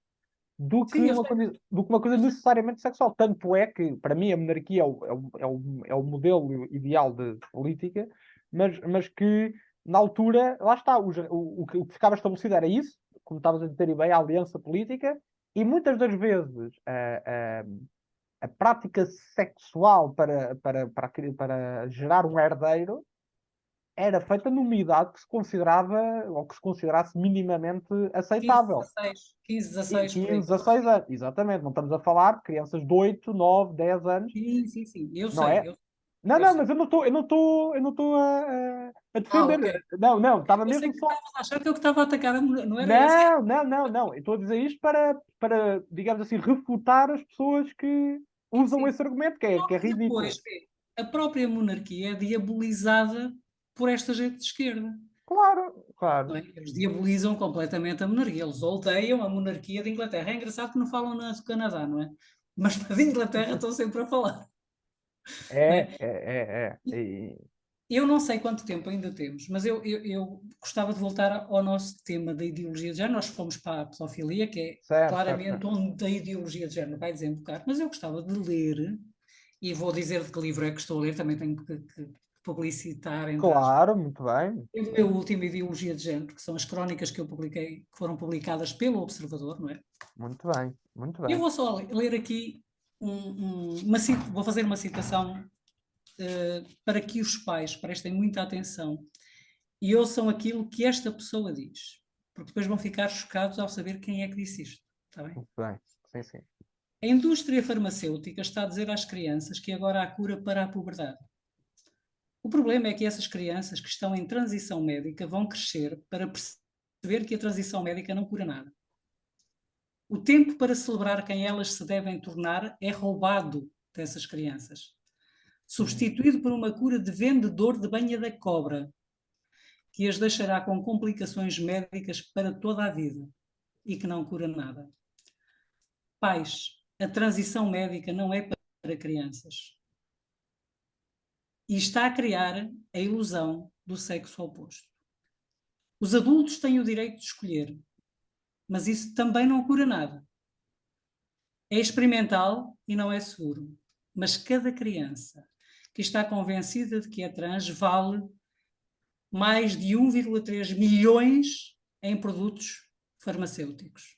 do que
sim, eu
uma,
sei,
do que uma coisa
eu sei.
necessariamente sexual. Tanto é que, para mim, a monarquia é o modelo ideal de política, mas que, na altura, lá está, o que ficava estabelecido era isso, como estavas a dizer bem, a aliança política, e muitas das vezes a prática sexual para gerar um herdeiro era feita numa idade que se considerava, ou que se considerasse minimamente
15,
aceitável.
16, 15,
E
16 por
15,
aí.
16 anos, exatamente. Não estamos a falar de crianças de 8, 9, 10 anos,
Sim, sim, sim, eu
não
sei,
é? Não,
eu
não,
sei.
mas eu não estou a
Ah,
defender.
ok.
Não, não,
Eu
estava
pensei
mesmo
que
só.
estavas a achar que eu que estava a atacar a mulher, não era essa.
Não, não, não, não. Eu estou a dizer isto para, digamos assim, refutar as pessoas que
Sim,
usam
sim.
esse argumento, que é
Porque
ridículo.
depois, vê, a própria monarquia é diabolizada por esta gente de esquerda.
Claro,
Não
claro.
é? Eles diabolizam completamente a monarquia. Eles odeiam a monarquia de Inglaterra. É engraçado que não falam do Canadá, não é? Mas de Inglaterra estão sempre a falar. Não
É,
é?
é, é, é.
Eu não sei quanto tempo ainda temos, mas eu gostava de voltar ao nosso tema da ideologia de género. Nós fomos para a pedofilia, que é
Certo, certo,
claramente
certo.
onde a ideologia de género vai desembocar, mas eu gostava de ler, e vou dizer de que livro é que estou a ler, também tenho que publicitar, entre aspas,
Claro, muito bem.
o meu último Ideologia de Género, que são as crónicas que eu publiquei, que foram publicadas pelo Observador, não é?
Muito bem, muito
Eu
bem.
vou só ler aqui, vou fazer uma citação para que os pais prestem muita atenção e ouçam aquilo que esta pessoa diz, porque depois vão ficar chocados ao saber quem é que disse isto, está bem?
Muito bem. Sim, sim.
A indústria farmacêutica está a dizer às crianças que agora há cura para a puberdade. O problema é que essas crianças que estão em transição médica vão crescer para perceber que a transição médica não cura nada. O tempo para celebrar quem elas se devem tornar é roubado dessas crianças,
Uhum.
substituído por uma cura de vendedor de banha da cobra, que as deixará com complicações médicas para toda a vida e que não cura nada. Pais, a transição médica não é para crianças e está a criar a ilusão do sexo oposto. Os adultos têm o direito de escolher, mas isso também não cura nada. É experimental e não é seguro, mas cada criança que está convencida de que é trans vale mais de 1,3 milhões em produtos farmacêuticos.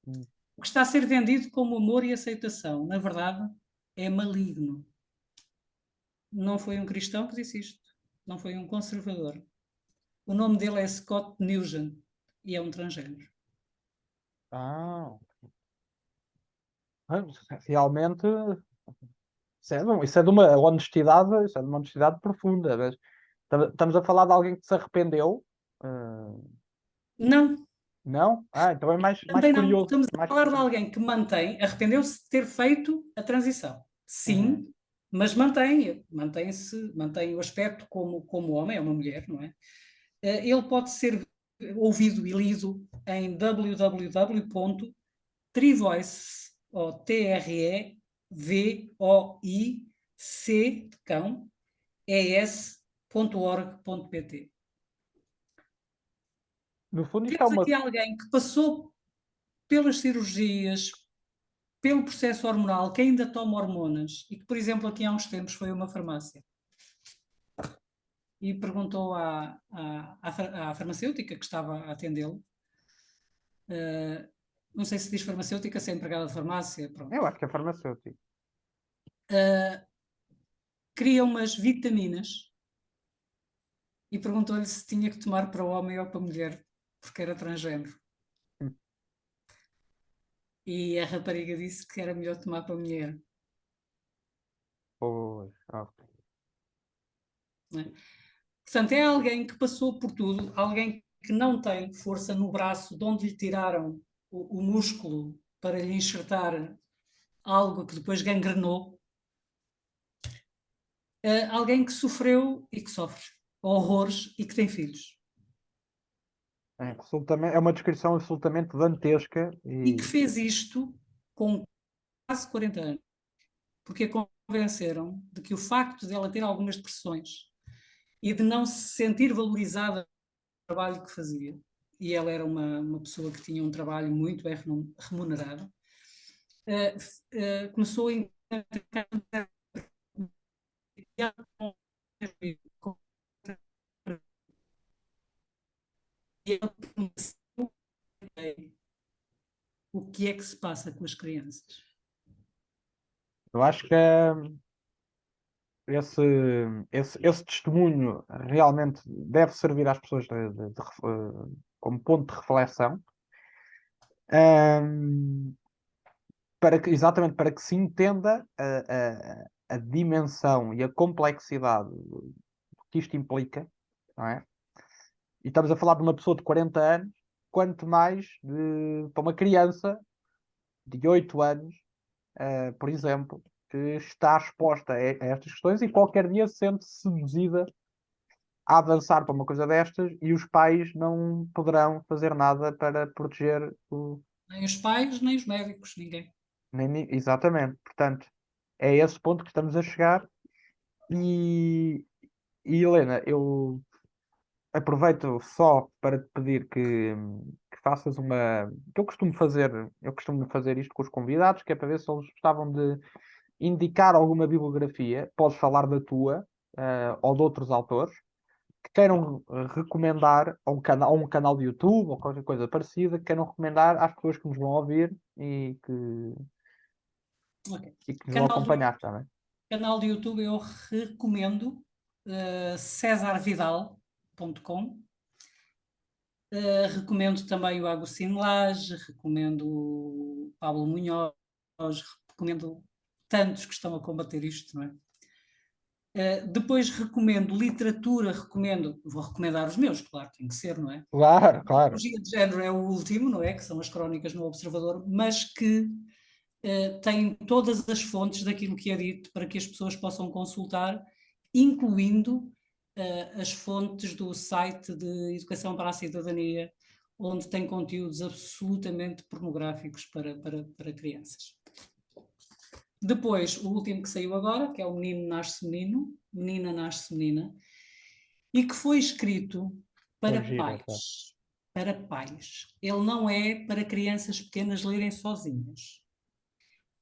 Uhum.
O que está a ser vendido como amor e aceitação, na verdade, é maligno. Não foi um cristão que disse isto, não foi um conservador. O nome dele é Scott Nugent e é um transgênero.
Ah, realmente, isso é de uma honestidade, isso é de uma honestidade profunda, mas estamos a falar de alguém que se arrependeu? Ah,
Não,
não? Ah, então é mais
também não.
curioso,
Estamos a
mais
falar de
curioso.
alguém que mantém, arrependeu-se de ter feito a transição.
Uhum.
Sim, mas mantém o aspecto como homem, é uma mulher, não é? Ele pode ser ouvido e lido em www.trevoice, ou Trevoic, de cão, es.org.pt.
No fundo, isto é
Temos
uma.
aqui alguém que passou pelas cirurgias, pelo processo hormonal, que ainda toma hormonas e que, por exemplo, aqui há uns tempos foi a uma farmácia e perguntou à farmacêutica que estava a atendê-lo, não sei se diz farmacêutica, se é empregada de farmácia, pronto,
Eu acho que é farmacêutico.
queria umas vitaminas e perguntou-lhe se tinha que tomar para o homem ou para a mulher, porque era transgênero.
Hum.
E a rapariga disse que era melhor tomar para a mulher.
Pois, ok.
Não é? Portanto, é alguém que passou por tudo, alguém que não tem força no braço de onde lhe tiraram o músculo para lhe enxertar algo que depois gangrenou, alguém que sofreu e que sofre horrores e que tem filhos.
É uma descrição absolutamente dantesca
E que
e.
fez isto com quase 40 anos, porque a convenceram de que o facto de ela ter algumas depressões e de não se sentir valorizada no trabalho que fazia, e ela era uma pessoa que tinha um trabalho muito bem remunerado, começou a o que é que se passa com as crianças.
Eu acho que esse, esse testemunho realmente deve servir às pessoas como ponto de reflexão, ahm, exatamente para que se entenda a dimensão e a complexidade que isto implica, não é? E estamos a falar de uma pessoa de 40 anos, quanto mais para uma criança de 8 anos, por exemplo, que está exposta a estas questões e qualquer dia se sente seduzida a avançar para uma coisa destas e os pais não poderão fazer nada para proteger o.
Nem os pais, nem os médicos, ninguém.
Exatamente. Portanto, é esse ponto que estamos a chegar. E, e Helena, eu aproveito só para te pedir que faças uma. Que eu costumo fazer isto com os convidados, que é para ver se eles gostavam de indicar alguma bibliografia. Podes falar da tua, ou de outros autores que queiram recomendar a um canal de YouTube ou qualquer coisa parecida, que queiram recomendar às pessoas que nos vão ouvir
Okay.
e que nos vão
Canal, do,
acompanhar também.
canal de YouTube eu recomendo cesarvidal.com. Recomendo também o Agostinho Lage, recomendo o Pablo Munhoz, recomendo tantos que estão a combater isto, não é? Depois recomendo literatura, vou recomendar os meus, claro, tem que ser, não é?
Claro, claro.
Psicologia de género é o último, não é? Que são as crónicas no Observador, mas que tem todas as fontes daquilo que é dito para que as pessoas possam consultar, incluindo as fontes do site de Educação para a Cidadania, onde tem conteúdos absolutamente pornográficos para crianças. Depois, o último que saiu agora, que é o Menino Nasce Menino, Menina Nasce Menina, e que foi escrito
É
para
giro, até.
pais. Para pais. Ele não é para crianças pequenas lerem sozinhas.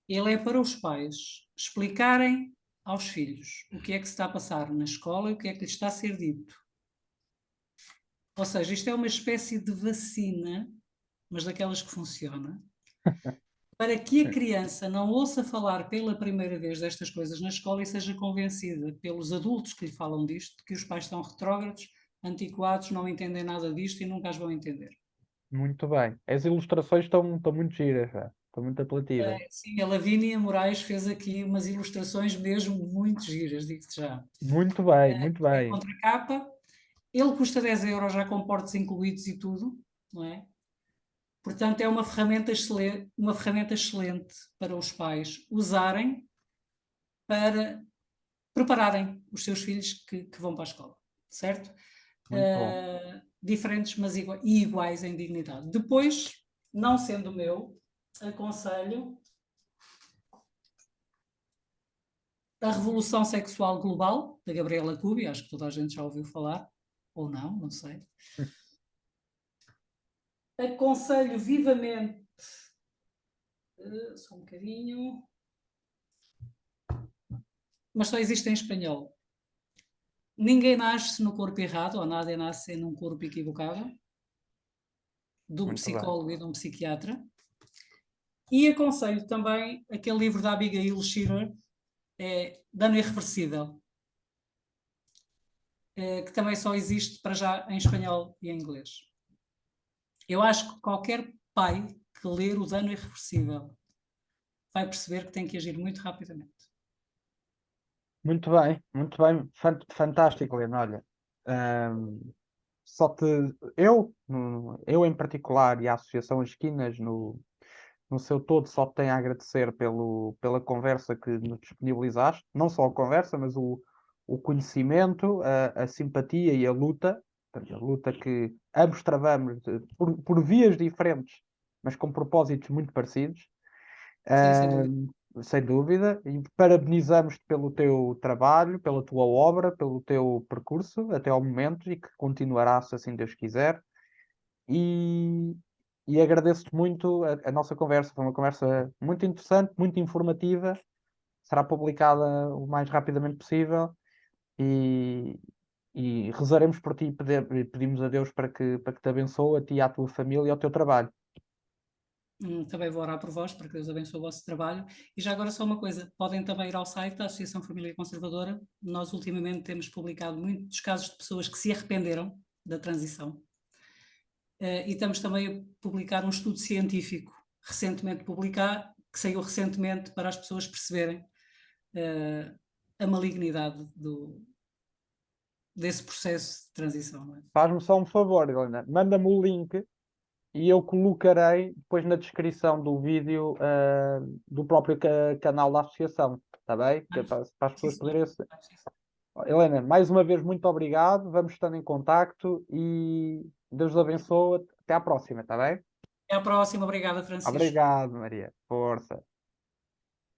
Ele é para os pais explicarem aos filhos o que é que se está a passar na escola e o que é que lhes está a ser dito. Ou seja, isto é uma espécie de vacina, mas daquelas que funciona, para que a criança não ouça falar pela primeira vez destas coisas na escola e seja convencida pelos adultos que lhe falam disto, que os pais são retrógrados, antiquados, não entendem nada disto e nunca as vão entender.
Muito bem. As ilustrações estão muito giras, já. Estão muito apelativas.
Sim, a Lavínia Moraes fez aqui umas ilustrações mesmo muito giras, digo-te já.
Muito bem, muito
É
bem.
contracapa, ele custa 10 euros já com portos incluídos e tudo, não é? Portanto, é uma ferramenta excelente para os pais usarem para prepararem os seus filhos que vão para a escola, certo?
Muito bom.
Diferentes, mas iguais em dignidade. Depois, não sendo meu, aconselho A Revolução Sexual Global, da Gabriela Cuby, acho que toda a gente já ouviu falar, ou não, não sei. Aconselho vivamente, só um bocadinho, mas só existe em espanhol. Ninguém nasce no corpo errado, ou nada nasce num corpo equivocado, de um
Muito bem.
psicólogo e de um psiquiatra. E aconselho também aquele livro da Abigail Shriver, Dano Irreversível, que também só existe para já em espanhol e em inglês. Eu acho que qualquer pai que ler o Dano Irreversível vai perceber que tem que agir muito rapidamente.
Muito bem, muito bem. Fantástico, Helena. Olha, ahm, só te, eu em particular e a Associação Esquinas no seu todo só te tenho a agradecer pela conversa que nos disponibilizaste, não só a conversa, mas o conhecimento, a simpatia e a luta, portanto, a luta que ambos travamos por vias diferentes, mas com propósitos muito parecidos.
Sim, sem dúvida.
Sem dúvida, e parabenizamos-te pelo teu trabalho, pela tua obra, pelo teu percurso até ao momento e que continuará, se assim Deus quiser. E, e agradeço-te muito a nossa conversa. Foi uma conversa muito interessante, muito informativa. Será publicada o mais rapidamente possível e, e rezaremos por ti e pedimos a Deus para que te abençoe, a ti, à tua família e ao teu trabalho.
Também vou orar por vós, para que Deus abençoe o vosso trabalho. E já agora só uma coisa, podem também ir ao site da Associação Família Conservadora. Nós ultimamente temos publicado muitos casos de pessoas que se arrependeram da transição. E estamos também a publicar um estudo científico, recentemente publicado, que saiu recentemente para as pessoas perceberem a malignidade desse processo de transição. Não é?
Faz-me só um favor, Helena. Manda-me o link e eu colocarei depois na descrição do vídeo do próprio canal da associação, está bem? Que é para as
Sim,
pessoas
senhor.
poderem. Helena, mais uma vez, muito obrigado. Vamos estando em contacto e Deus os abençoe. Até à próxima, está bem?
Até à próxima. Obrigada, Francisco.
Obrigado, Maria. Força.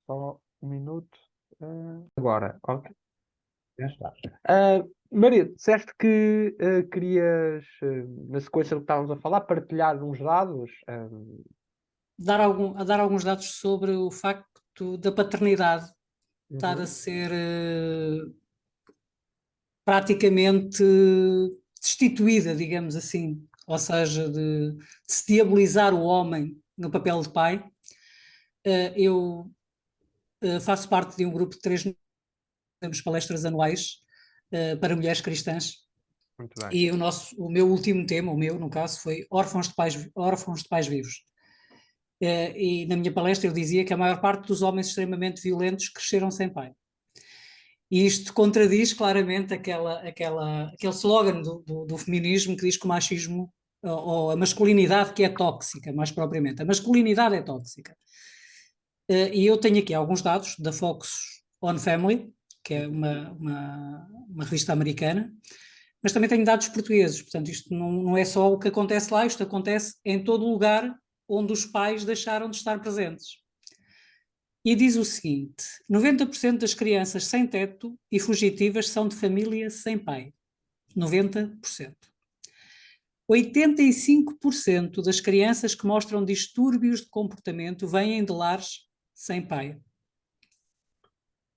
Só um minuto. Agora, ok. Já está. Maria, disseste que querias, na sequência do que estávamos a falar, partilhar uns dados.
A dar alguns dados sobre o facto da paternidade estar a
Uhum.
ser praticamente destituída, digamos assim, ou seja, de se diabolizar o homem no papel de pai. Eu faço parte de um grupo de 3 temos palestras anuais para mulheres cristãs
Muito bem.
e o meu último tema, o meu no caso, foi órfãos de pais vivos. E na minha palestra eu dizia que a maior parte dos homens extremamente violentos cresceram sem pai. E isto contradiz claramente aquele slogan do feminismo que diz que o machismo, ou a masculinidade que é tóxica, mais propriamente. A masculinidade é tóxica. E eu tenho aqui alguns dados da Focus on Family, que é uma revista americana, mas também tenho dados portugueses, portanto isto não é só o que acontece lá, isto acontece em todo lugar onde os pais deixaram de estar presentes. E diz o seguinte: 90% das crianças sem teto e fugitivas são de família sem pai. 90%. 85% das crianças que mostram distúrbios de comportamento vêm de lares sem pai.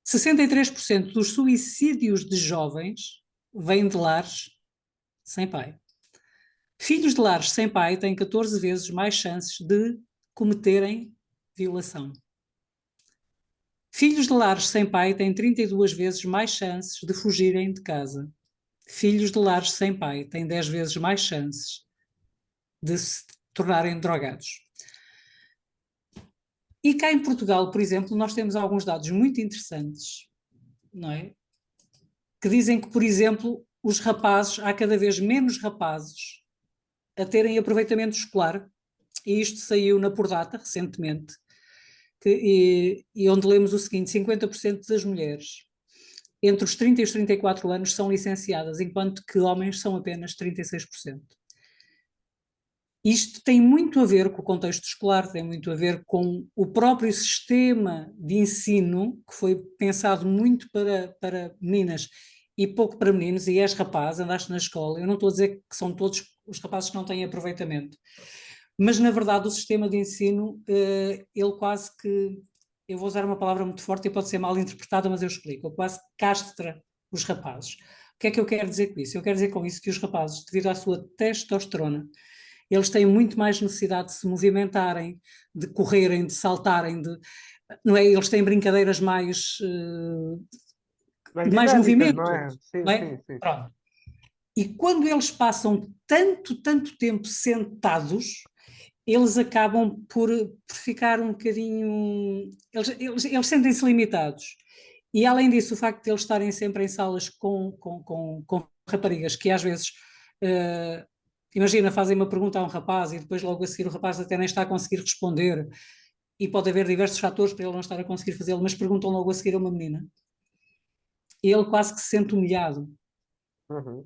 63% dos suicídios de jovens vêm de lares sem pai. Filhos de lares sem pai têm 14 vezes mais chances de cometerem violação. Filhos de lares sem pai têm 32 vezes mais chances de fugirem de casa. Filhos de lares sem pai têm 10 vezes mais chances de se tornarem drogados. E cá em Portugal, por exemplo, nós temos alguns dados muito interessantes, não é? Que dizem que, por exemplo, os rapazes, há cada vez menos rapazes a terem aproveitamento escolar, e isto saiu na Pordata recentemente, e onde lemos o seguinte: 50% das mulheres entre os 30 e os 34 anos são licenciadas, enquanto que homens são apenas 36%. Isto tem muito a ver com o contexto escolar, tem muito a ver com o próprio sistema de ensino, que foi pensado muito para meninas e pouco para meninos, e és rapaz, andaste na escola. Eu não estou a dizer que são todos os rapazes que não têm aproveitamento, mas na verdade o sistema de ensino, ele quase que, eu vou usar uma palavra muito forte e pode ser mal interpretada, mas eu explico, ele quase castra os rapazes. O que é que eu quero dizer com isso? Eu quero dizer com isso que os rapazes, devido à sua testosterona, eles têm muito mais necessidade de se movimentarem, de correrem, de saltarem, não é? Eles têm brincadeiras
Mais
de mais
dinâmicas,
movimento,
não é? Sim,
não
sim,
é?
sim.
Pronto. E quando eles passam tanto tempo sentados, eles acabam por ficar um bocadinho. Eles sentem-se limitados. E além disso, o facto de eles estarem sempre em salas com raparigas que às vezes, imagina, fazem uma pergunta a um rapaz e depois logo a seguir o rapaz até nem está a conseguir responder, e pode haver diversos fatores para ele não estar a conseguir fazê-lo, mas perguntam logo a seguir a uma menina. E ele quase que se sente humilhado,
Uhum.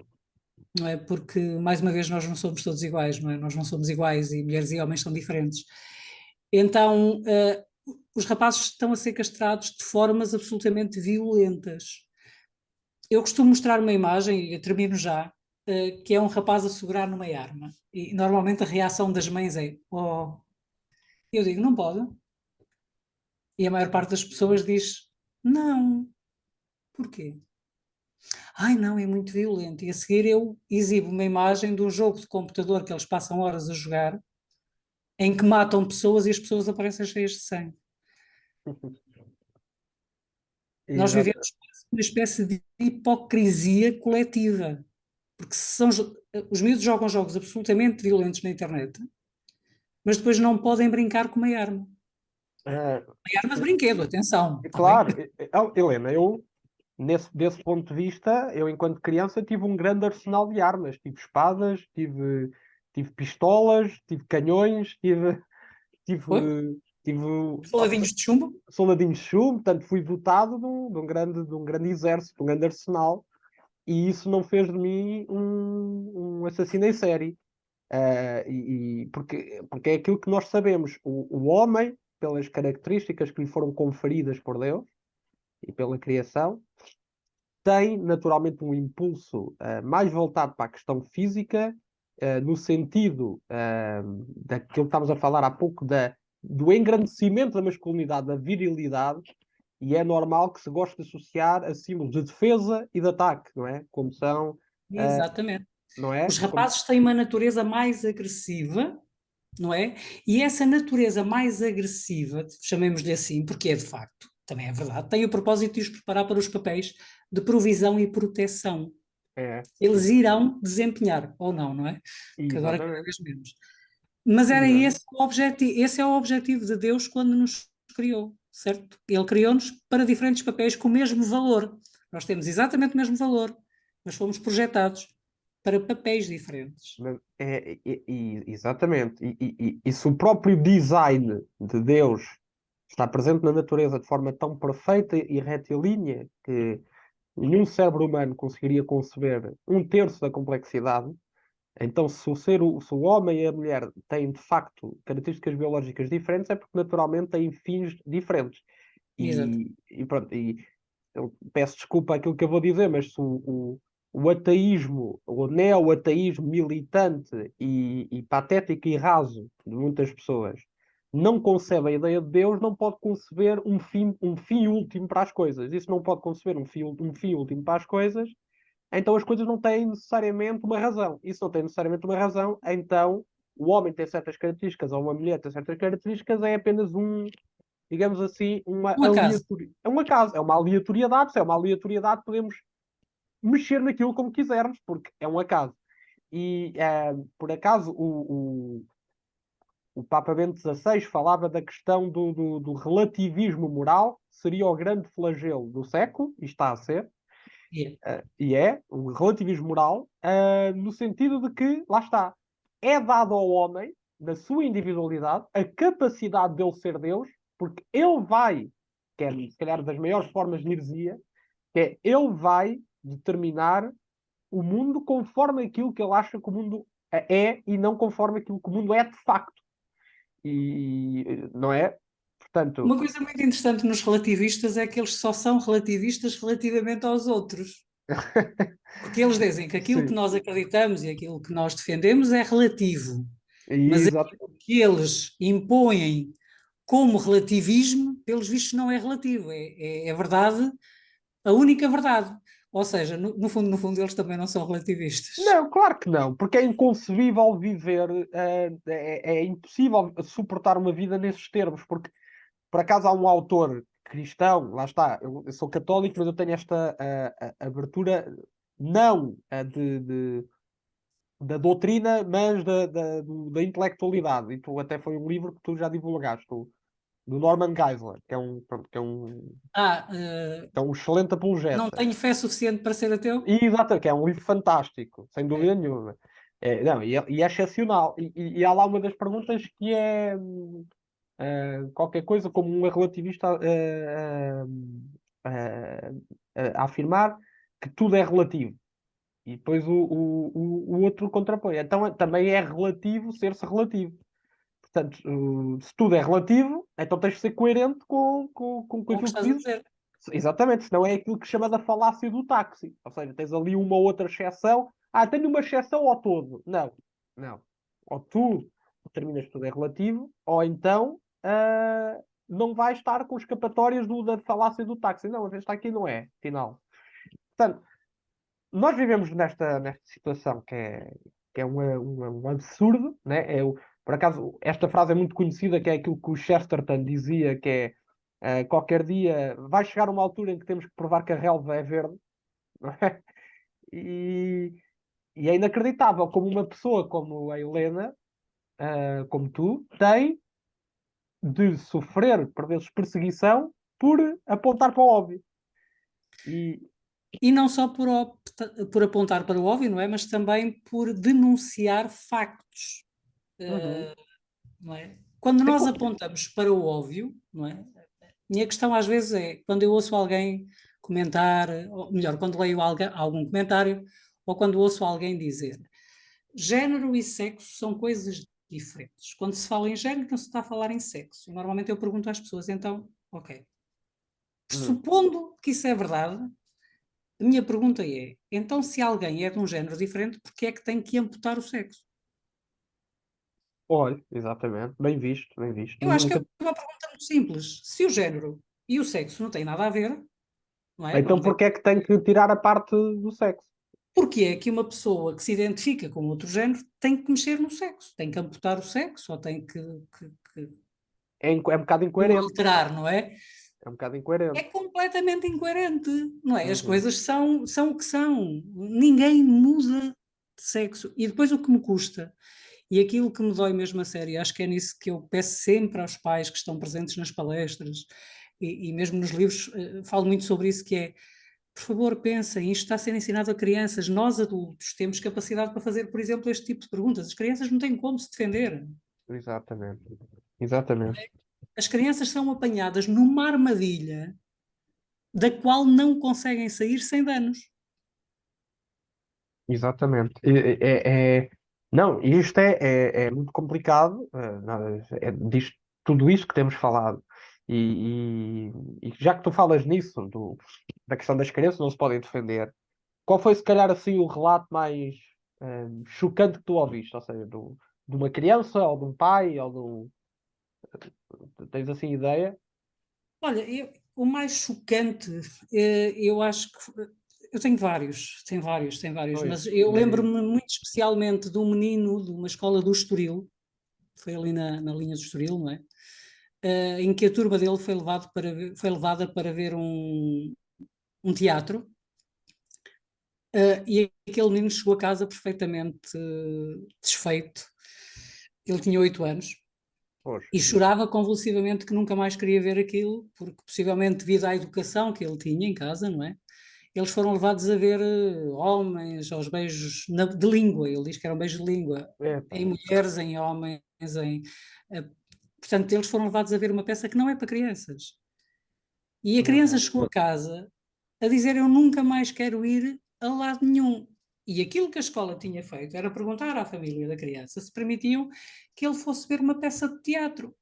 não é? Porque, mais uma vez, nós não somos todos iguais, não é? Nós não somos iguais e mulheres e homens são diferentes. Então, os rapazes estão a ser castrados de formas absolutamente violentas. Eu costumo mostrar uma imagem, e eu termino já, que é um rapaz a segurar numa arma. E normalmente a reação das mães é: oh, eu digo, não pode. E a maior parte das pessoas diz: não, porquê? Ai, não, é muito violento. E a seguir eu exibo uma imagem de um jogo de computador que eles passam horas a jogar, em que matam pessoas e as pessoas aparecem cheias de sangue. Nós
Exato.
vivemos uma espécie de hipocrisia coletiva, porque os miúdos jogam jogos absolutamente violentos na internet, mas depois não podem brincar com uma arma.
Eh,
Uma arma de brinquedo, atenção, está bem?
claro, Helena, eu, desse ponto de vista, eu, enquanto criança, tive um grande arsenal de armas. Tive espadas, tive pistolas, tive canhões, tive,
Foi?
tive
Soldadinhos de chumbo?
soldadinhos de chumbo, portanto, fui dotado de um grande exército, de um grande arsenal, e isso não fez de mim um assassino em série. Porque é aquilo que nós sabemos. O homem, pelas características que lhe foram conferidas por Deus e pela criação, tem naturalmente um impulso mais voltado para a questão física, no sentido daquilo que estávamos a falar há pouco, do engrandecimento da masculinidade, da virilidade, e é normal que se goste de associar a símbolos de defesa e de ataque, não é? Como são, uh,
Exatamente.
não é?
Os rapazes têm uma natureza mais agressiva, não é? E essa natureza mais agressiva, chamemos-lhe assim, porque é de facto, também é verdade, tem o propósito de os preparar para os papéis de provisão e proteção.
É,
Eles irão desempenhar, ou não, não é? Que agora é cada
exatamente.
vez menos. Mas era
Exato.
esse o objetivo, esse é o objetivo de Deus quando nos criou, certo? Ele criou-nos para diferentes papéis com o mesmo valor. Nós temos exatamente o mesmo valor, mas fomos projetados para papéis diferentes.
Exatamente. E se o próprio design de Deus está presente na natureza de forma tão perfeita e retilínea que nenhum cérebro humano conseguiria conceber um terço da complexidade, então se o homem e a mulher têm de facto características biológicas diferentes, é porque naturalmente têm fins diferentes.
Exato.
E pronto, eu peço desculpa aquilo que eu vou dizer, mas se o ateísmo, o neo-ateísmo militante e patético e raso de muitas pessoas não concebe a ideia de Deus, não pode conceber um fim último para as coisas. Isso não pode conceber um fim último para as coisas, então as coisas não têm necessariamente uma razão. Isso não tem necessariamente uma razão, então o homem tem certas características ou uma mulher tem certas características, é apenas digamos assim, uma
Um acaso.
aleatoriedade. É um acaso, é uma aleatoriedade. Se é uma aleatoriedade, podemos mexer naquilo como quisermos, porque é um acaso. E, por acaso, o Papa Bento XVI falava da questão do relativismo moral, seria o grande flagelo do século, e está a ser,
Yeah.
e é o relativismo moral, no sentido de que, lá está, é dado ao homem, na sua individualidade, a capacidade dele ser Deus, porque ele vai, que é se calhar das maiores formas de heresia, que é ele vai determinar o mundo conforme aquilo que ele acha que o mundo é e não conforme aquilo que o mundo é de facto. E não é? Portanto,
Uma coisa muito interessante nos relativistas é que eles só são relativistas relativamente aos outros. Porque eles dizem que aquilo que
sim,
nós acreditamos e aquilo que nós defendemos é relativo, mas
exato.
aquilo que eles impõem como relativismo, pelos vistos, não é relativo, é verdade, a única verdade. Ou seja, no fundo, eles também não são relativistas.
Não, claro que não, porque é inconcebível viver, é impossível suportar uma vida nesses termos, porque por acaso há um autor cristão, lá está, eu sou católico, mas eu tenho esta abertura não da doutrina, mas da intelectualidade. E tu até foi um livro que tu já divulgaste, do Norman Geisler, pronto,
Ah,
que é um excelente
não
apologeta.
tenho fé suficiente para ser ateu?
E, exato, que é um livro fantástico, sem dúvida nenhuma. Não, e é excepcional. E há lá uma das perguntas que é qualquer coisa como um relativista a afirmar que tudo é relativo. E depois o outro contrapõe. Então também é relativo ser-se relativo. Portanto, se tudo é relativo, então tens de ser coerente com
Com o que
aquilo que
estás a
dizes.
dizer.
Exatamente, senão é aquilo que chama da falácia do táxi. Ou seja, tens ali uma outra exceção. Ah, tenho uma exceção ao todo. Não, não. Ou tu determinas que tudo é relativo, ou então não vais estar com escapatórias da falácia do táxi. Não, esta aqui não é, afinal. Portanto, nós vivemos nesta situação que é um absurdo, né? Por acaso, esta frase é muito conhecida, que é aquilo que o Chesterton dizia, que é qualquer dia vai chegar uma altura em que temos que provar que a relva é verde, não é? E, e é inacreditável como uma pessoa como a Helena, como tu, tem de sofrer, por vezes, perseguição por apontar para o óbvio. E,
E não só por apontar para o óbvio, não é? Mas também por denunciar factos,
uhum.
não é? Quando
Sim,
nós apontamos para o óbvio, não é? Minha questão às vezes é, quando eu ouço alguém comentar, ou melhor, quando leio algum comentário, ou quando ouço alguém dizer, género e sexo são coisas diferentes. Quando se fala em género, não se está a falar em sexo. E normalmente eu pergunto às pessoas, então, ok,
uhum.
supondo que isso é verdade, a minha pergunta é: então, se alguém é de um género diferente, porque é que tem que amputar o sexo?
Olha, exatamente. Bem visto, bem visto.
Eu acho que é
Nunca.
uma pergunta muito simples. Se o género e o sexo não têm nada a ver, não é?
Então,
Vamos dizer,
porque é que tem que tirar a parte do sexo?
porque é que uma pessoa que se identifica com outro género tem que mexer no sexo? Tem que amputar o sexo ou tem
É um bocado
que o
incoerente.
alterar, não é?
É um bocado
É
incoerente.
completamente incoerente, não é? As
Uhum.
coisas são o que são. Ninguém muda de sexo. E depois o que me custa, e aquilo que me dói mesmo a sério, acho que é nisso que eu peço sempre aos pais que estão presentes nas palestras e mesmo nos livros, falo muito sobre isso, que é, por favor, pensem, isto está a ser ensinado a crianças, nós adultos temos capacidade para fazer, por exemplo, este tipo de perguntas. As crianças não têm como se defender.
Exatamente. Exatamente.
As crianças são apanhadas numa armadilha da qual não conseguem sair sem danos.
Exatamente. Não, isto é muito complicado. Tudo isto que temos falado. E já que tu falas nisso, da questão das crianças não se podem defender, qual foi, se calhar, assim, o relato mais chocante que tu ouviste? Ou seja, de uma criança, ou de um pai, ou de um. Tens assim ideia?
Olha, o mais chocante, eu acho que eu tenho vários,
Pois,
mas eu
imagino.
lembro-me muito especialmente de um menino de uma escola do Estoril, foi ali na linha do Estoril, não é? Em que a turma dele foi levada para ver um teatro, e aquele menino chegou a casa perfeitamente desfeito. Ele tinha 8 anos.
Pois.
E chorava convulsivamente que nunca mais queria ver aquilo, porque possivelmente devido à educação que ele tinha em casa, não é? Eles foram levados a ver homens aos beijos de língua, ele diz que era um beijo de língua,
Epá.
em mulheres, em homens, eh, portanto, eles foram levados a ver uma peça que não é para crianças. E a criança
Uhum.
chegou a casa a dizer: Eu nunca mais quero ir a lado nenhum. E aquilo que a escola tinha feito era perguntar à família da criança se permitiam que ele fosse ver uma peça de teatro.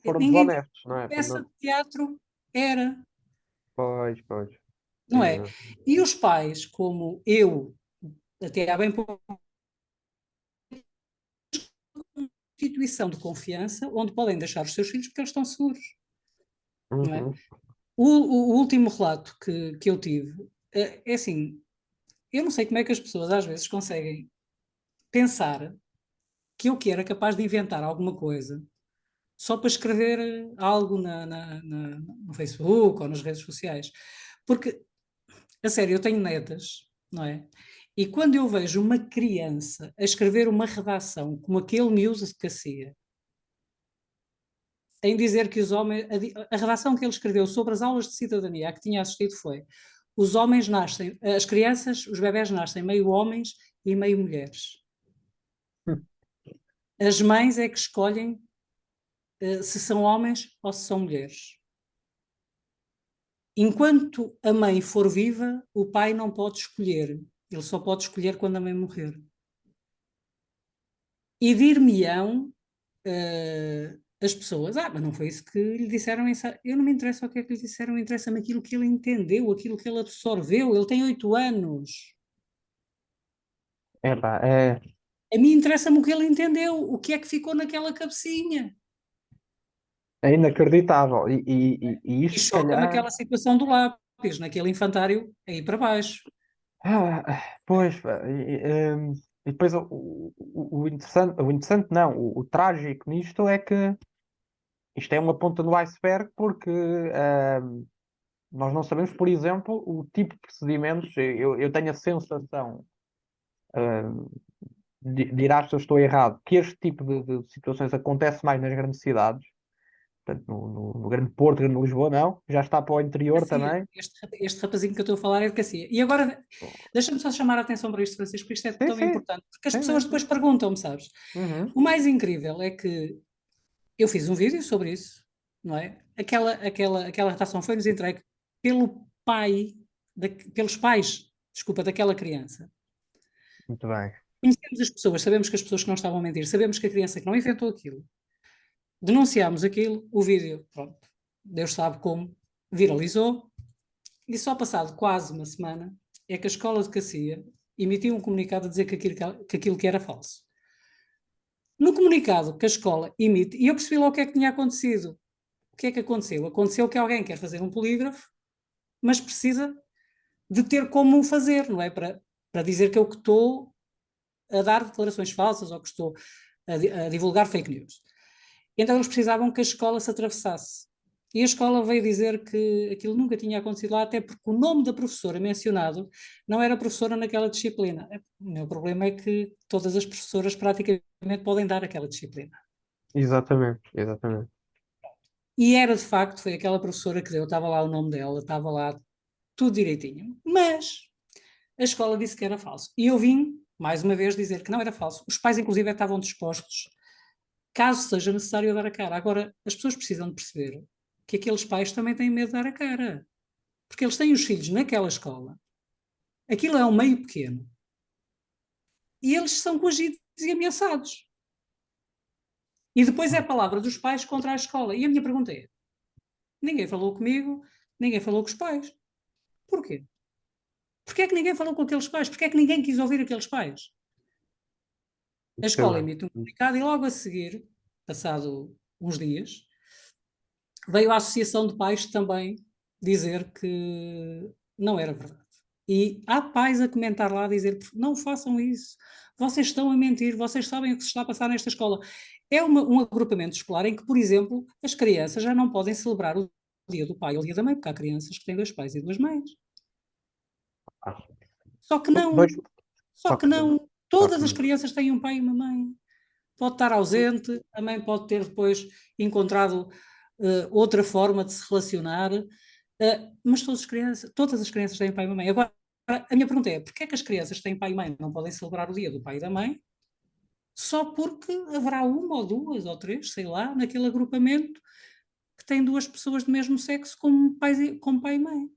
Foram
Ninguém disse
desonestos, não
que
é?
peça de teatro era,
Pois, pois.
não é?
Exato.
E os pais, como eu, até há bem pouco, instituição de confiança onde podem deixar os seus filhos porque eles estão seguros, não é?
Uhum.
O último relato que eu tive é assim, eu não sei como é que as pessoas às vezes conseguem pensar que eu que era capaz de inventar alguma coisa só para escrever algo no Facebook ou nas redes sociais. Porque, a sério, eu tenho netas, não é? E quando eu vejo uma criança a escrever uma redação como aquele miúdo de Cacia, em dizer que os homens. A redação que ele escreveu sobre as aulas de cidadania a que tinha assistido foi: os homens nascem, as crianças, os bebés nascem meio homens e meio mulheres. As mães é que escolhem se são homens ou se são mulheres. Enquanto a mãe for viva, o pai não pode escolher. Ele só pode escolher quando a mãe morrer. E dir-me-ão as pessoas, mas não foi isso que lhe disseram. Eu não me interessa o que é que lhe disseram, interessa-me aquilo que ele entendeu, aquilo que ele absorveu. Ele tem 8 anos.
Epá, é,
A mim interessa-me o que ele entendeu, o que é que ficou naquela cabecinha.
é inacreditável. E
E
isto, se
choca-me
calhar.
aquela situação do lápis, naquele infantário, aí para baixo.
Pois, pá, e depois o interessante não, o trágico nisto é que isto é uma ponta do iceberg porque nós não sabemos, por exemplo, o tipo de procedimentos. Eu tenho a sensação, ahm, dirás se eu estou errado, que este tipo de situações acontece mais nas grandes cidades, portanto, no Grande Porto, Grande Lisboa, não, já está para o interior
Cacia,
também.
este rapazinho que eu estou a falar é de Cacia. E agora, deixa-me só chamar a atenção para isto, Francisco, porque isto é
Sim,
tão
sim,
importante, porque as
sim,
pessoas
sim.
depois perguntam-me, sabes?
Uhum.
O mais incrível é que eu fiz um vídeo sobre isso, não é? Aquela redação foi-nos entregue pelo pai, pelos pais, desculpa, daquela criança.
Muito bem.
Conhecemos as pessoas, sabemos que as pessoas que não estavam a mentir, sabemos que a criança que não inventou aquilo, denunciámos aquilo, o vídeo, pronto, Deus sabe como, viralizou, e só passado quase uma semana é que a escola de Cacia emitiu um comunicado a dizer que aquilo que era falso. No comunicado que a escola emite, e eu percebi logo o que é que tinha acontecido. O que é que aconteceu? Aconteceu que alguém quer fazer um polígrafo, mas precisa de ter como o fazer, não é? Para dizer que eu que estou a dar declarações falsas ou que estou a divulgar fake news. Então eles precisavam que a escola se atravessasse. E a escola veio dizer que aquilo nunca tinha acontecido lá, até porque o nome da professora mencionado não era professora naquela disciplina. O meu problema é que todas as professoras praticamente podem dar aquela disciplina.
Exatamente, exatamente.
E era de facto, foi aquela professora que deu, estava lá o nome dela, estava lá tudo direitinho. Mas a escola disse que era falso. E eu vim, mais uma vez, dizer que não era falso. Os pais, inclusive, estavam dispostos, caso seja necessário, a dar a cara. Agora, as pessoas precisam de perceber que aqueles pais também têm medo de dar a cara. Porque eles têm os filhos naquela escola. Aquilo é um meio pequeno. E eles são coagidos e ameaçados. E depois é a palavra dos pais contra a escola. E a minha pergunta é: ninguém falou comigo, ninguém falou com os pais. Porquê? Porquê é que ninguém falou com aqueles pais? Porquê é que ninguém quis ouvir aqueles pais? A escola
Percebo.
emite um comunicado e logo a seguir, passado uns dias, veio a Associação de Pais também dizer que não era verdade. E há pais a comentar lá, a dizer: não façam isso, vocês estão a mentir, vocês sabem o que se está a passar nesta escola. É um agrupamento escolar em que, por exemplo, as crianças já não podem celebrar o dia do pai ou o dia da mãe, porque há crianças que têm 2 pais e 2 mães.
Ah,
Só que não,
dois,
só
só
que
que,
não,
só que
todas as
não.
crianças têm um pai e uma mãe. pode estar ausente, a mãe pode ter depois encontrado outra forma de se relacionar, mas todas as crianças têm pai e mãe. Agora, a minha pergunta é, porquê é que as crianças que têm pai e mãe não podem celebrar o dia do pai e da mãe? Só porque haverá uma ou duas ou três, sei lá, naquele agrupamento que tem duas pessoas do mesmo sexo como pai e mãe.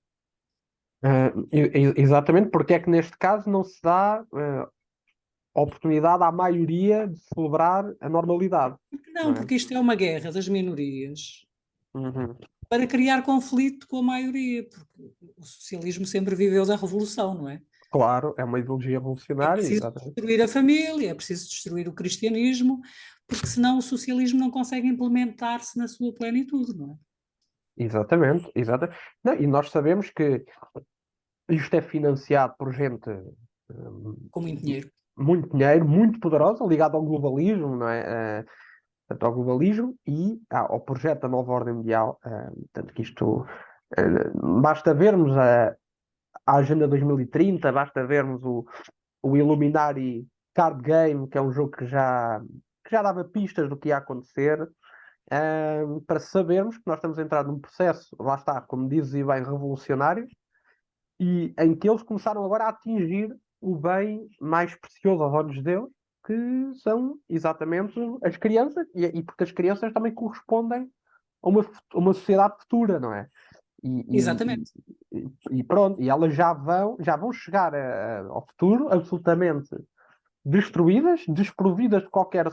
Exatamente, porque é que neste caso não se dá oportunidade à maioria de celebrar a normalidade, não
Não,
é?
porque isto é uma guerra das minorias
Uhum.
para criar conflito com a maioria, porque o socialismo sempre viveu da revolução, não é?
Claro, é uma ideologia
É
revolucionária,
preciso
exatamente.
destruir a família, é preciso destruir o cristianismo, porque senão o socialismo não consegue implementar-se na sua plenitude, não é?
Exatamente, exatamente. Não, e nós sabemos que isto é financiado por gente
Com muito dinheiro.
muito dinheiro, muito poderosa, ligada ao globalismo, não é? Portanto, ao globalismo e ao projeto da nova ordem mundial. Tanto que isto, basta vermos a Agenda 2030, basta vermos o Illuminati Card Game, que é um jogo que já dava pistas do que ia acontecer, para sabermos que nós estamos a entrar num processo, lá está, como dizes e bem, revolucionário, e em que eles começaram agora a atingir o bem mais precioso aos olhos de Deus, que são exatamente as crianças, e porque as crianças também correspondem a uma sociedade futura, não é? E,
Exatamente.
e pronto, e elas já vão chegar ao futuro absolutamente destruídas, desprovidas de qualquer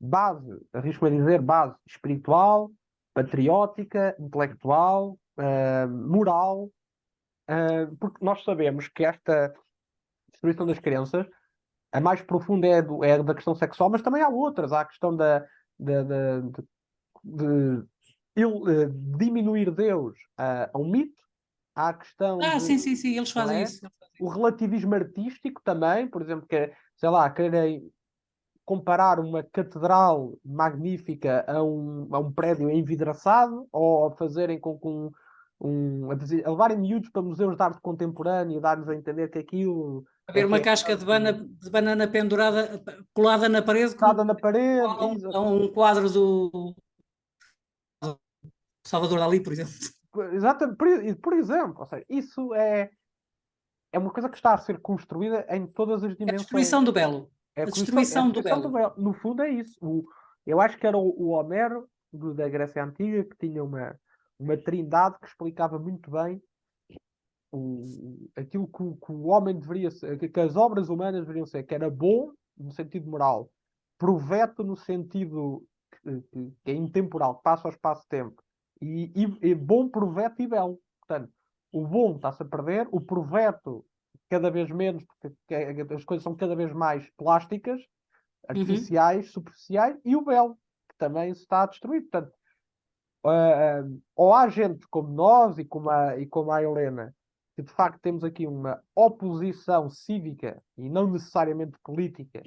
base, arrisco-me a dizer, base espiritual, patriótica, intelectual, moral, porque nós sabemos que esta destruição das crianças, a mais profunda é da questão sexual, mas também há outras. Há a questão de diminuir Deus a um mito, há a questão
Ah, sim,
de,
sim, sim, eles
não
fazem
é?
isso.
O relativismo artístico também, por exemplo, que é, sei lá, querem comparar uma catedral magnífica a um prédio envidraçado ou a fazerem com a levarem miúdos para museus de arte contemporânea e dar-nos a entender que aquilo é
Haver
que
uma
é
casca de banana pendurada, colada na parede, como
nada na parede.
a um quadro do Salvador Dalí, por exemplo.
Exatamente, por exemplo, ou seja, isso é uma coisa que está a ser construída em todas as
É a
dimensões.
destruição do belo.
É a
A
destruição
destruição do
do
belo.
véu. No fundo é isso. Eu acho que era o Homero da Grécia Antiga que tinha uma trindade que explicava muito bem aquilo que o homem deveria ser, que as obras humanas deveriam ser, que era bom no sentido moral, proveto no sentido que é intemporal, que passa ao espaço-tempo, e bom proveto e belo. Portanto, o bom está-se a perder, o proveto cada vez menos, porque as coisas são cada vez mais plásticas,
Uhum.
artificiais, superficiais, e o belo, que também se está a destruir. Portanto, ou há gente como nós e como a Helena, que de facto temos aqui uma oposição cívica e não necessariamente política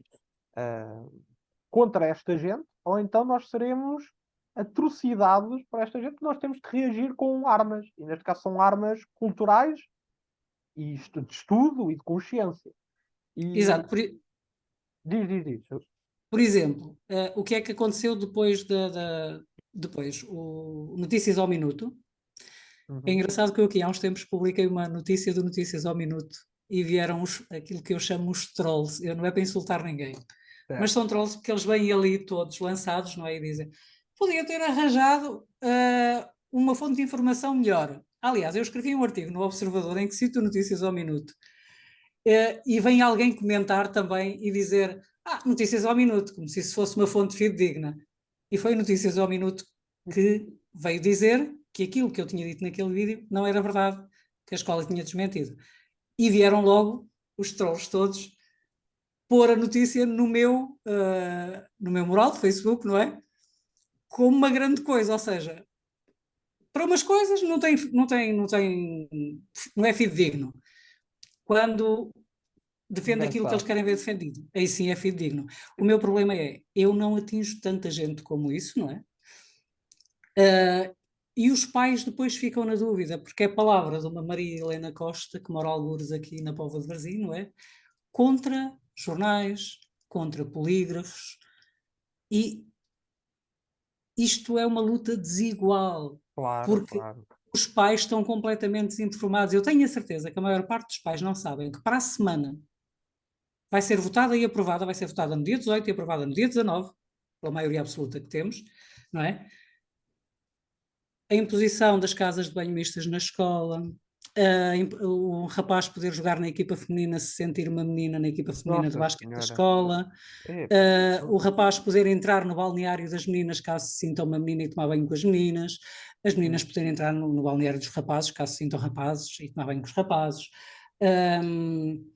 contra esta gente, ou então nós seremos atrocidades para esta gente, que nós temos que reagir com armas, e neste caso são armas culturais e de estudo e de consciência. E
Exato.
diz.
Por exemplo, o que é que aconteceu depois depois, o Notícias ao Minuto? É
Uhum,
engraçado que eu aqui há uns tempos publiquei uma notícia do Notícias ao Minuto e vieram aquilo que eu chamo os trolls. Eu não é para insultar ninguém, mas
certo.
são trolls porque eles vêm ali todos lançados, não é? E dizem, podia ter arranjado uma fonte de informação melhor. Aliás, eu escrevi um artigo no Observador em que cito Notícias ao Minuto. E vem alguém comentar também e dizer, Notícias ao Minuto, como se isso fosse uma fonte fidedigna. E foi Notícias ao Minuto que veio dizer que aquilo que eu tinha dito naquele vídeo não era verdade, que a escola tinha desmentido. E vieram logo os trolls todos pôr a notícia no meu mural de Facebook, não é? Como uma grande coisa, ou seja, para umas coisas não é fidedigno. Quando defende aquilo que eles
Engraçado.
querem ver defendido, aí sim é fidedigno. O meu problema é, eu não atinjo tanta gente como isso, não é? E os pais depois ficam na dúvida, porque é a palavra de uma Maria Helena Costa, que mora algures aqui na Póvoa de Varzim, não é? Contra jornais, contra polígrafos. E isto é uma luta desigual,
Claro,
porque
claro.
os pais estão completamente desinformados. Eu tenho a certeza que a maior parte dos pais não sabem que para a semana vai ser votada e aprovada, vai ser votada no dia 18 e aprovada no dia 19, pela maioria absoluta que temos, não é? A imposição das casas de banho mistas na escola, o rapaz poder jogar na equipa feminina se sentir uma menina na equipa feminina de
Nossa
basquete da
Senhora.
escola,
É,
o rapaz poder entrar no balneário das meninas caso se sinta uma menina e tomar banho com as meninas, as meninas poderem entrar no balneário dos rapazes caso se sintam rapazes e tomar banho com os rapazes. Um,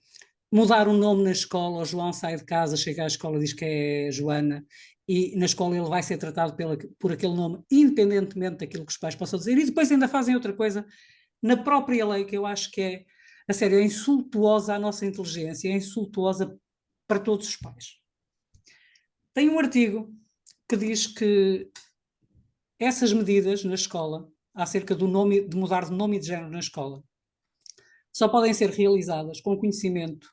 Mudar o nome na escola, o João sai de casa, chega à escola, diz que é Joana, e na escola ele vai ser tratado por aquele nome, independentemente daquilo que os pais possam dizer, e depois ainda fazem outra coisa na própria lei, que eu acho que é, a sério, é insultuosa à nossa inteligência, é insultuosa para todos os pais. Tem um artigo que diz que essas medidas na escola, acerca do nome, de mudar de nome e de género na escola, só podem ser realizadas com conhecimento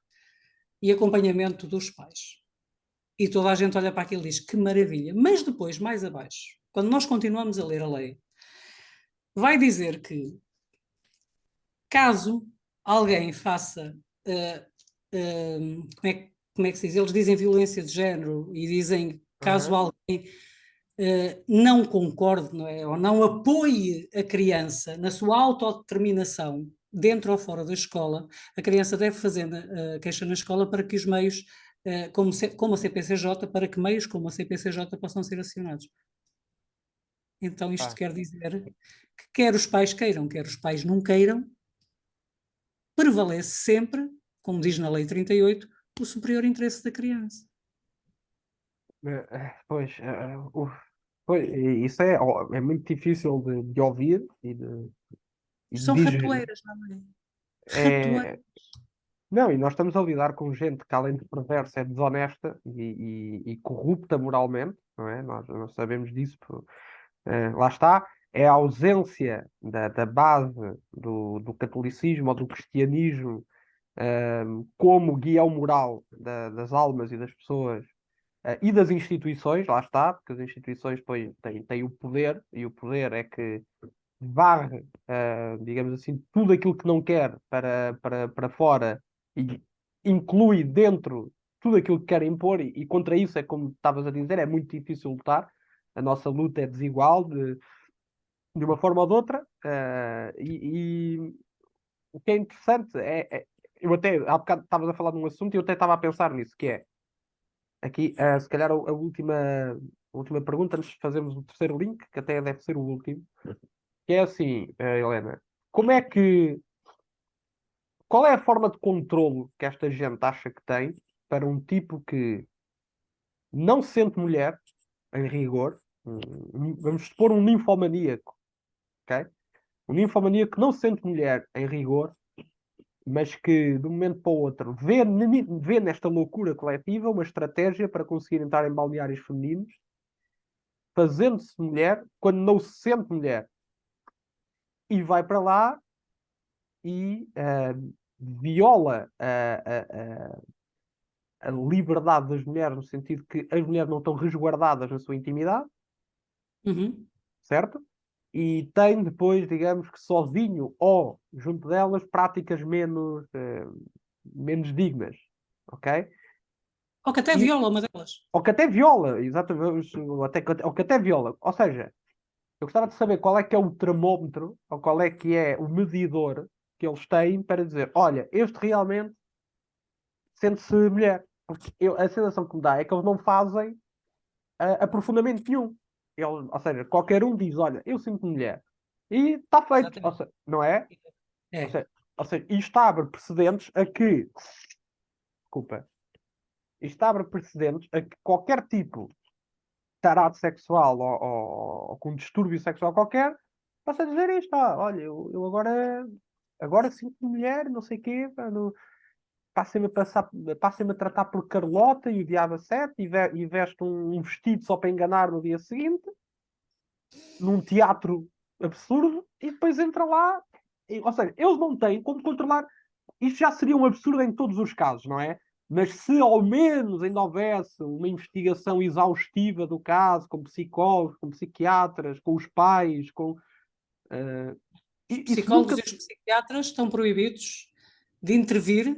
e acompanhamento dos pais. E toda a gente olha para aquilo e diz que maravilha. Mas depois, mais abaixo, quando nós continuamos a ler a lei, vai dizer que caso alguém faça, como é que se diz? Eles dizem violência de género e dizem caso
aham.
alguém não concorde, não é? Ou não apoie a criança na sua autodeterminação, dentro ou fora da escola, a criança deve fazer queixa na escola para que os meios, como a CPCJ, para que meios como a CPCJ possam ser acionados. Então isto
Pá,
quer dizer que quer os pais queiram, quer os pais não queiram, prevalece sempre, como diz na Lei 38, o superior interesse da criança.
pois, pois, isso é, é muito difícil de ouvir e de
São
digerir.
ratoeiras, não é? Ratoeiras.
É, não, e nós estamos a lidar com gente que, além de perversa, é desonesta e corrupta moralmente, não é? Nós sabemos disso. Lá está, é a ausência da base do catolicismo ou do cristianismo, como guia moral das almas e das pessoas, e das instituições, lá está, porque as instituições depois têm o poder, e o poder é que varre, digamos assim, tudo aquilo que não quer para fora e inclui dentro tudo aquilo que quer impor, e contra isso é como estavas a dizer, é muito difícil lutar. A nossa luta é desigual de uma forma ou de outra, e o que é interessante eu até há bocado estavas a falar de um assunto e eu até estava a pensar nisso, que é aqui, se calhar a última pergunta, antes de fazermos o terceiro link, que até deve ser o último, que é assim, Helena, como é que, qual é a forma de controlo que esta gente acha que tem para um tipo que não se sente mulher, em rigor, vamos supor um ninfomaníaco, ok? Um ninfomaníaco que não se sente mulher, em rigor, mas que de um momento para o outro vê nesta loucura coletiva uma estratégia para conseguir entrar em balneários femininos, fazendo-se mulher quando não se sente mulher, e vai para lá e viola a liberdade das mulheres, no sentido que as mulheres não estão resguardadas na sua intimidade,
Uhum.
certo? E tem depois, digamos que sozinho ou junto delas, práticas menos dignas, ok?
Ou que até
E,
viola uma delas.
ou que até viola, exatamente, ou que até viola. Ou seja, eu gostava de saber qual é que é o termómetro, ou qual é que é o medidor que eles têm para dizer, olha, este realmente sente-se mulher. Porque a sensação que me dá é que eles não fazem aprofundamento nenhum. Ou seja, qualquer um diz, olha, eu sinto-me mulher. E está feito. Ou
Exatamente.
seja, não é? Ou
É.
seja, isto abre precedentes a que, desculpa, isto abre precedentes a que qualquer tipo de tarado sexual ou com distúrbio sexual qualquer possa dizer isto, olha, eu agora sinto-me mulher, não sei o quê, pá, passem-me a tratar por Carlota e o Diabo 7 e veste um vestido só para enganar no dia seguinte, num teatro absurdo, e depois entra lá. Ou seja, eles não têm como controlar. Isto já seria um absurdo em todos os casos, não é? Mas se ao menos ainda houvesse uma investigação exaustiva do caso, com psicólogos, com psiquiatras, com os pais, com isso
Psicólogos
nunca.
e os psiquiatras estão proibidos de intervir,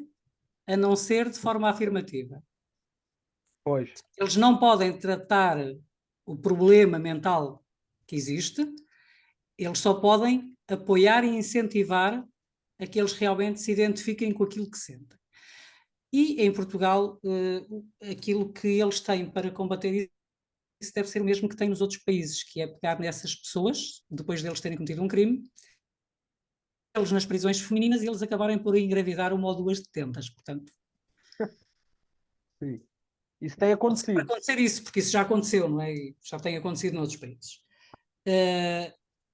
a não ser de forma afirmativa.
Pois,
Eles não podem tratar o problema mental que existe, eles só podem apoiar e incentivar a que eles realmente se identifiquem com aquilo que sentem. E em Portugal, aquilo que eles têm para combater isso deve ser o mesmo que tem nos outros países, que é pegar nessas pessoas, depois deles terem cometido um crime, eles nas prisões femininas e eles acabarem por engravidar uma ou duas detentas. Portanto,
sim. Isso tem
pode sempre
acontecido.
acontecer isso, porque isso já aconteceu, não é? E já tem acontecido noutros países.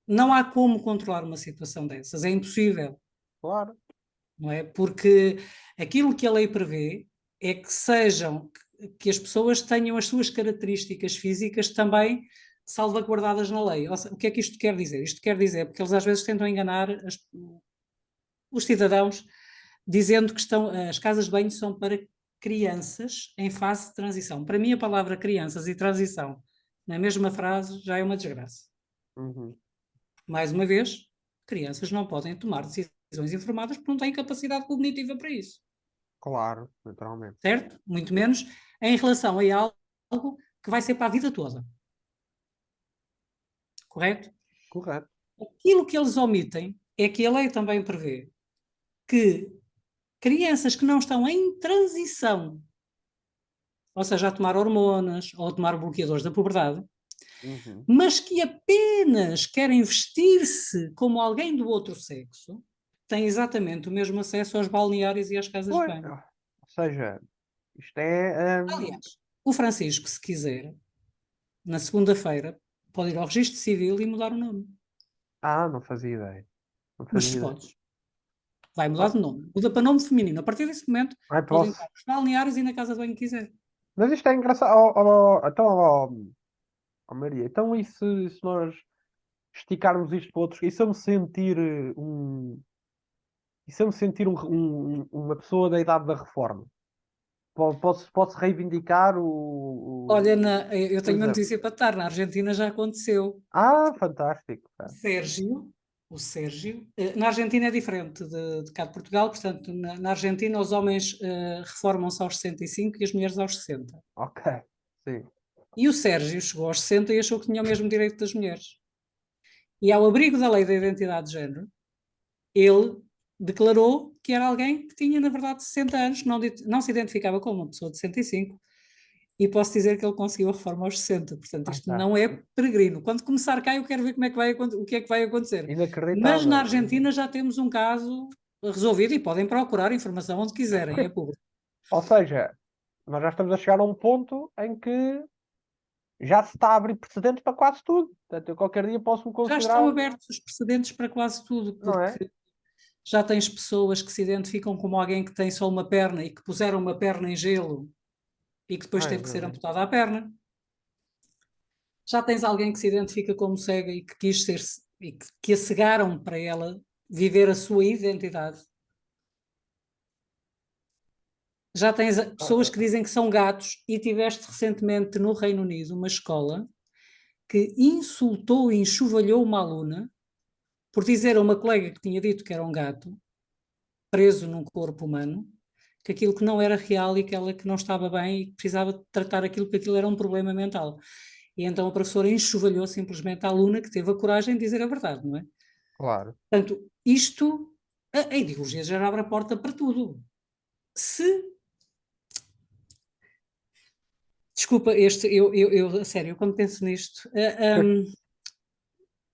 Não há como controlar uma situação dessas, é impossível,
Claro.
não é? Porque aquilo que a lei prevê é que sejam, que as pessoas tenham as suas características físicas também salvaguardadas na lei. Ou seja, o que é que isto quer dizer? Isto quer dizer, porque eles às vezes tentam enganar os cidadãos dizendo que as casas de banho são para crianças em fase de transição. Para mim, a palavra crianças e transição na mesma frase já é uma desgraça.
Uhum.
Mais uma vez, crianças não podem tomar decisões informadas porque não têm capacidade cognitiva para isso,
Claro, naturalmente.
certo? Muito menos em relação a algo que vai ser para a vida toda, correto?
Correto.
Aquilo que eles omitem é que a lei também prevê que crianças que não estão em transição, ou seja, a tomar hormonas ou a tomar bloqueadores da puberdade,
Uhum.
mas que apenas querem vestir-se como alguém do outro sexo, têm exatamente o mesmo acesso aos balneários e às casas de
Pois,
banho.
ou seja, isto é.
Aliás, o Francisco, se quiser, na segunda-feira, pode ir ao registro civil e mudar o nome.
Não fazia ideia. Não
Mas
fazia
se
ideia.
podes, vai mudar
Oh,
de nome. Muda para nome feminino. A partir desse momento,
ai,
pode
posso.
entrar nos balneários e na casa de banho que quiser.
Mas isto é engraçado. Então, Maria, então e se nós esticarmos isto para outros? E se eu me sentir uma pessoa da idade da reforma? Posso reivindicar
Olha, eu
por
tenho uma
exemplo.
notícia para te dar. Na Argentina já aconteceu.
Fantástico.
O
Pá.
Sérgio, na Argentina é diferente de cá de Portugal, portanto, na Argentina os homens reformam-se aos 65 e as mulheres aos 60.
Ok, sim.
E o Sérgio chegou aos 60 e achou que tinha o mesmo direito das mulheres. E ao abrigo da lei da identidade de género, ele declarou que era alguém que tinha, na verdade, 60 anos, que não se identificava como uma pessoa de 65, e posso dizer que ele conseguiu a reforma aos 60. Portanto, isto não é
Fantástico.
peregrino. Quando começar cá, eu quero ver como é que o que é que vai acontecer. Mas na
Inacreditável.
Argentina já temos um caso resolvido e podem procurar informação onde quiserem, é público.
Ou seja, nós já estamos a chegar a um ponto em que já se está a abrir precedentes para quase tudo. Portanto, eu qualquer dia posso me
Já
considerar
estão abertos os precedentes para quase tudo,
não é?
porque já tens pessoas que se identificam como alguém que tem só uma perna e que puseram uma perna em gelo e que depois
Ai,
teve que
meu
ser
Deus.
amputada a perna. Já tens alguém que se identifica como cega e que quis ser e que a cegaram para ela viver a sua identidade. Já tens pessoas que dizem que são gatos e tiveste recentemente no Reino Unido uma escola que insultou e enxovalhou uma aluna por dizer a uma colega que tinha dito que era um gato preso num corpo humano, que aquilo que não era real e que ela que não estava bem e que precisava tratar aquilo porque aquilo era um problema mental. E então a professora enxovalhou simplesmente a aluna que teve a coragem de dizer a verdade, não é?
Claro.
Portanto, a ideologia já abre a porta para tudo. Se Desculpa, a sério, eu quando penso nisto,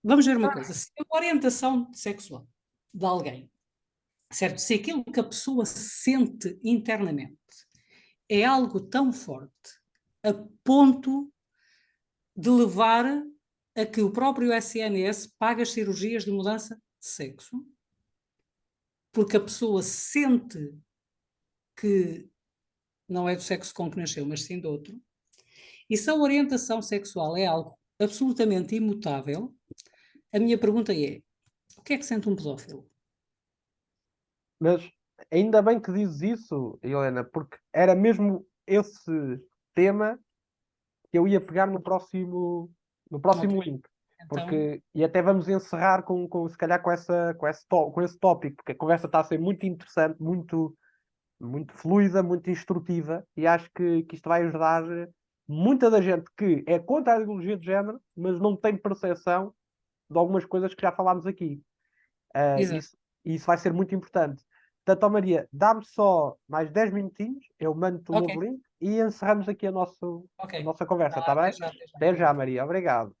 vamos ver uma coisa, se a orientação sexual de alguém, certo? Se aquilo que a pessoa sente internamente é algo tão forte a ponto de levar a que o próprio SNS pague as cirurgias de mudança de sexo, porque a pessoa sente que não é do sexo com que nasceu, mas sim de outro, e se a orientação sexual é algo absolutamente imutável, a minha pergunta é: o que é que sente um pedófilo?
Mas Ainda bem que dizes isso, Helena, porque era mesmo esse tema que eu ia pegar no próximo
Ok.
link.
Então,
E até vamos encerrar se calhar com esse tópico, porque a conversa está a ser muito interessante, muito fluida, muito instrutiva, e acho que isto vai ajudar muita da gente que é contra a ideologia de género, mas não tem percepção de algumas coisas que já falámos aqui. Uh,
exato.
isso, isso vai ser muito importante. Portanto, ó Maria, dá-me só mais 10 minutinhos, eu mando-te o
Ok,
novo link e encerramos aqui a
ok.
nossa conversa,
Tá,
está
até
bem?
já, até já.
Até já, Maria. Obrigado.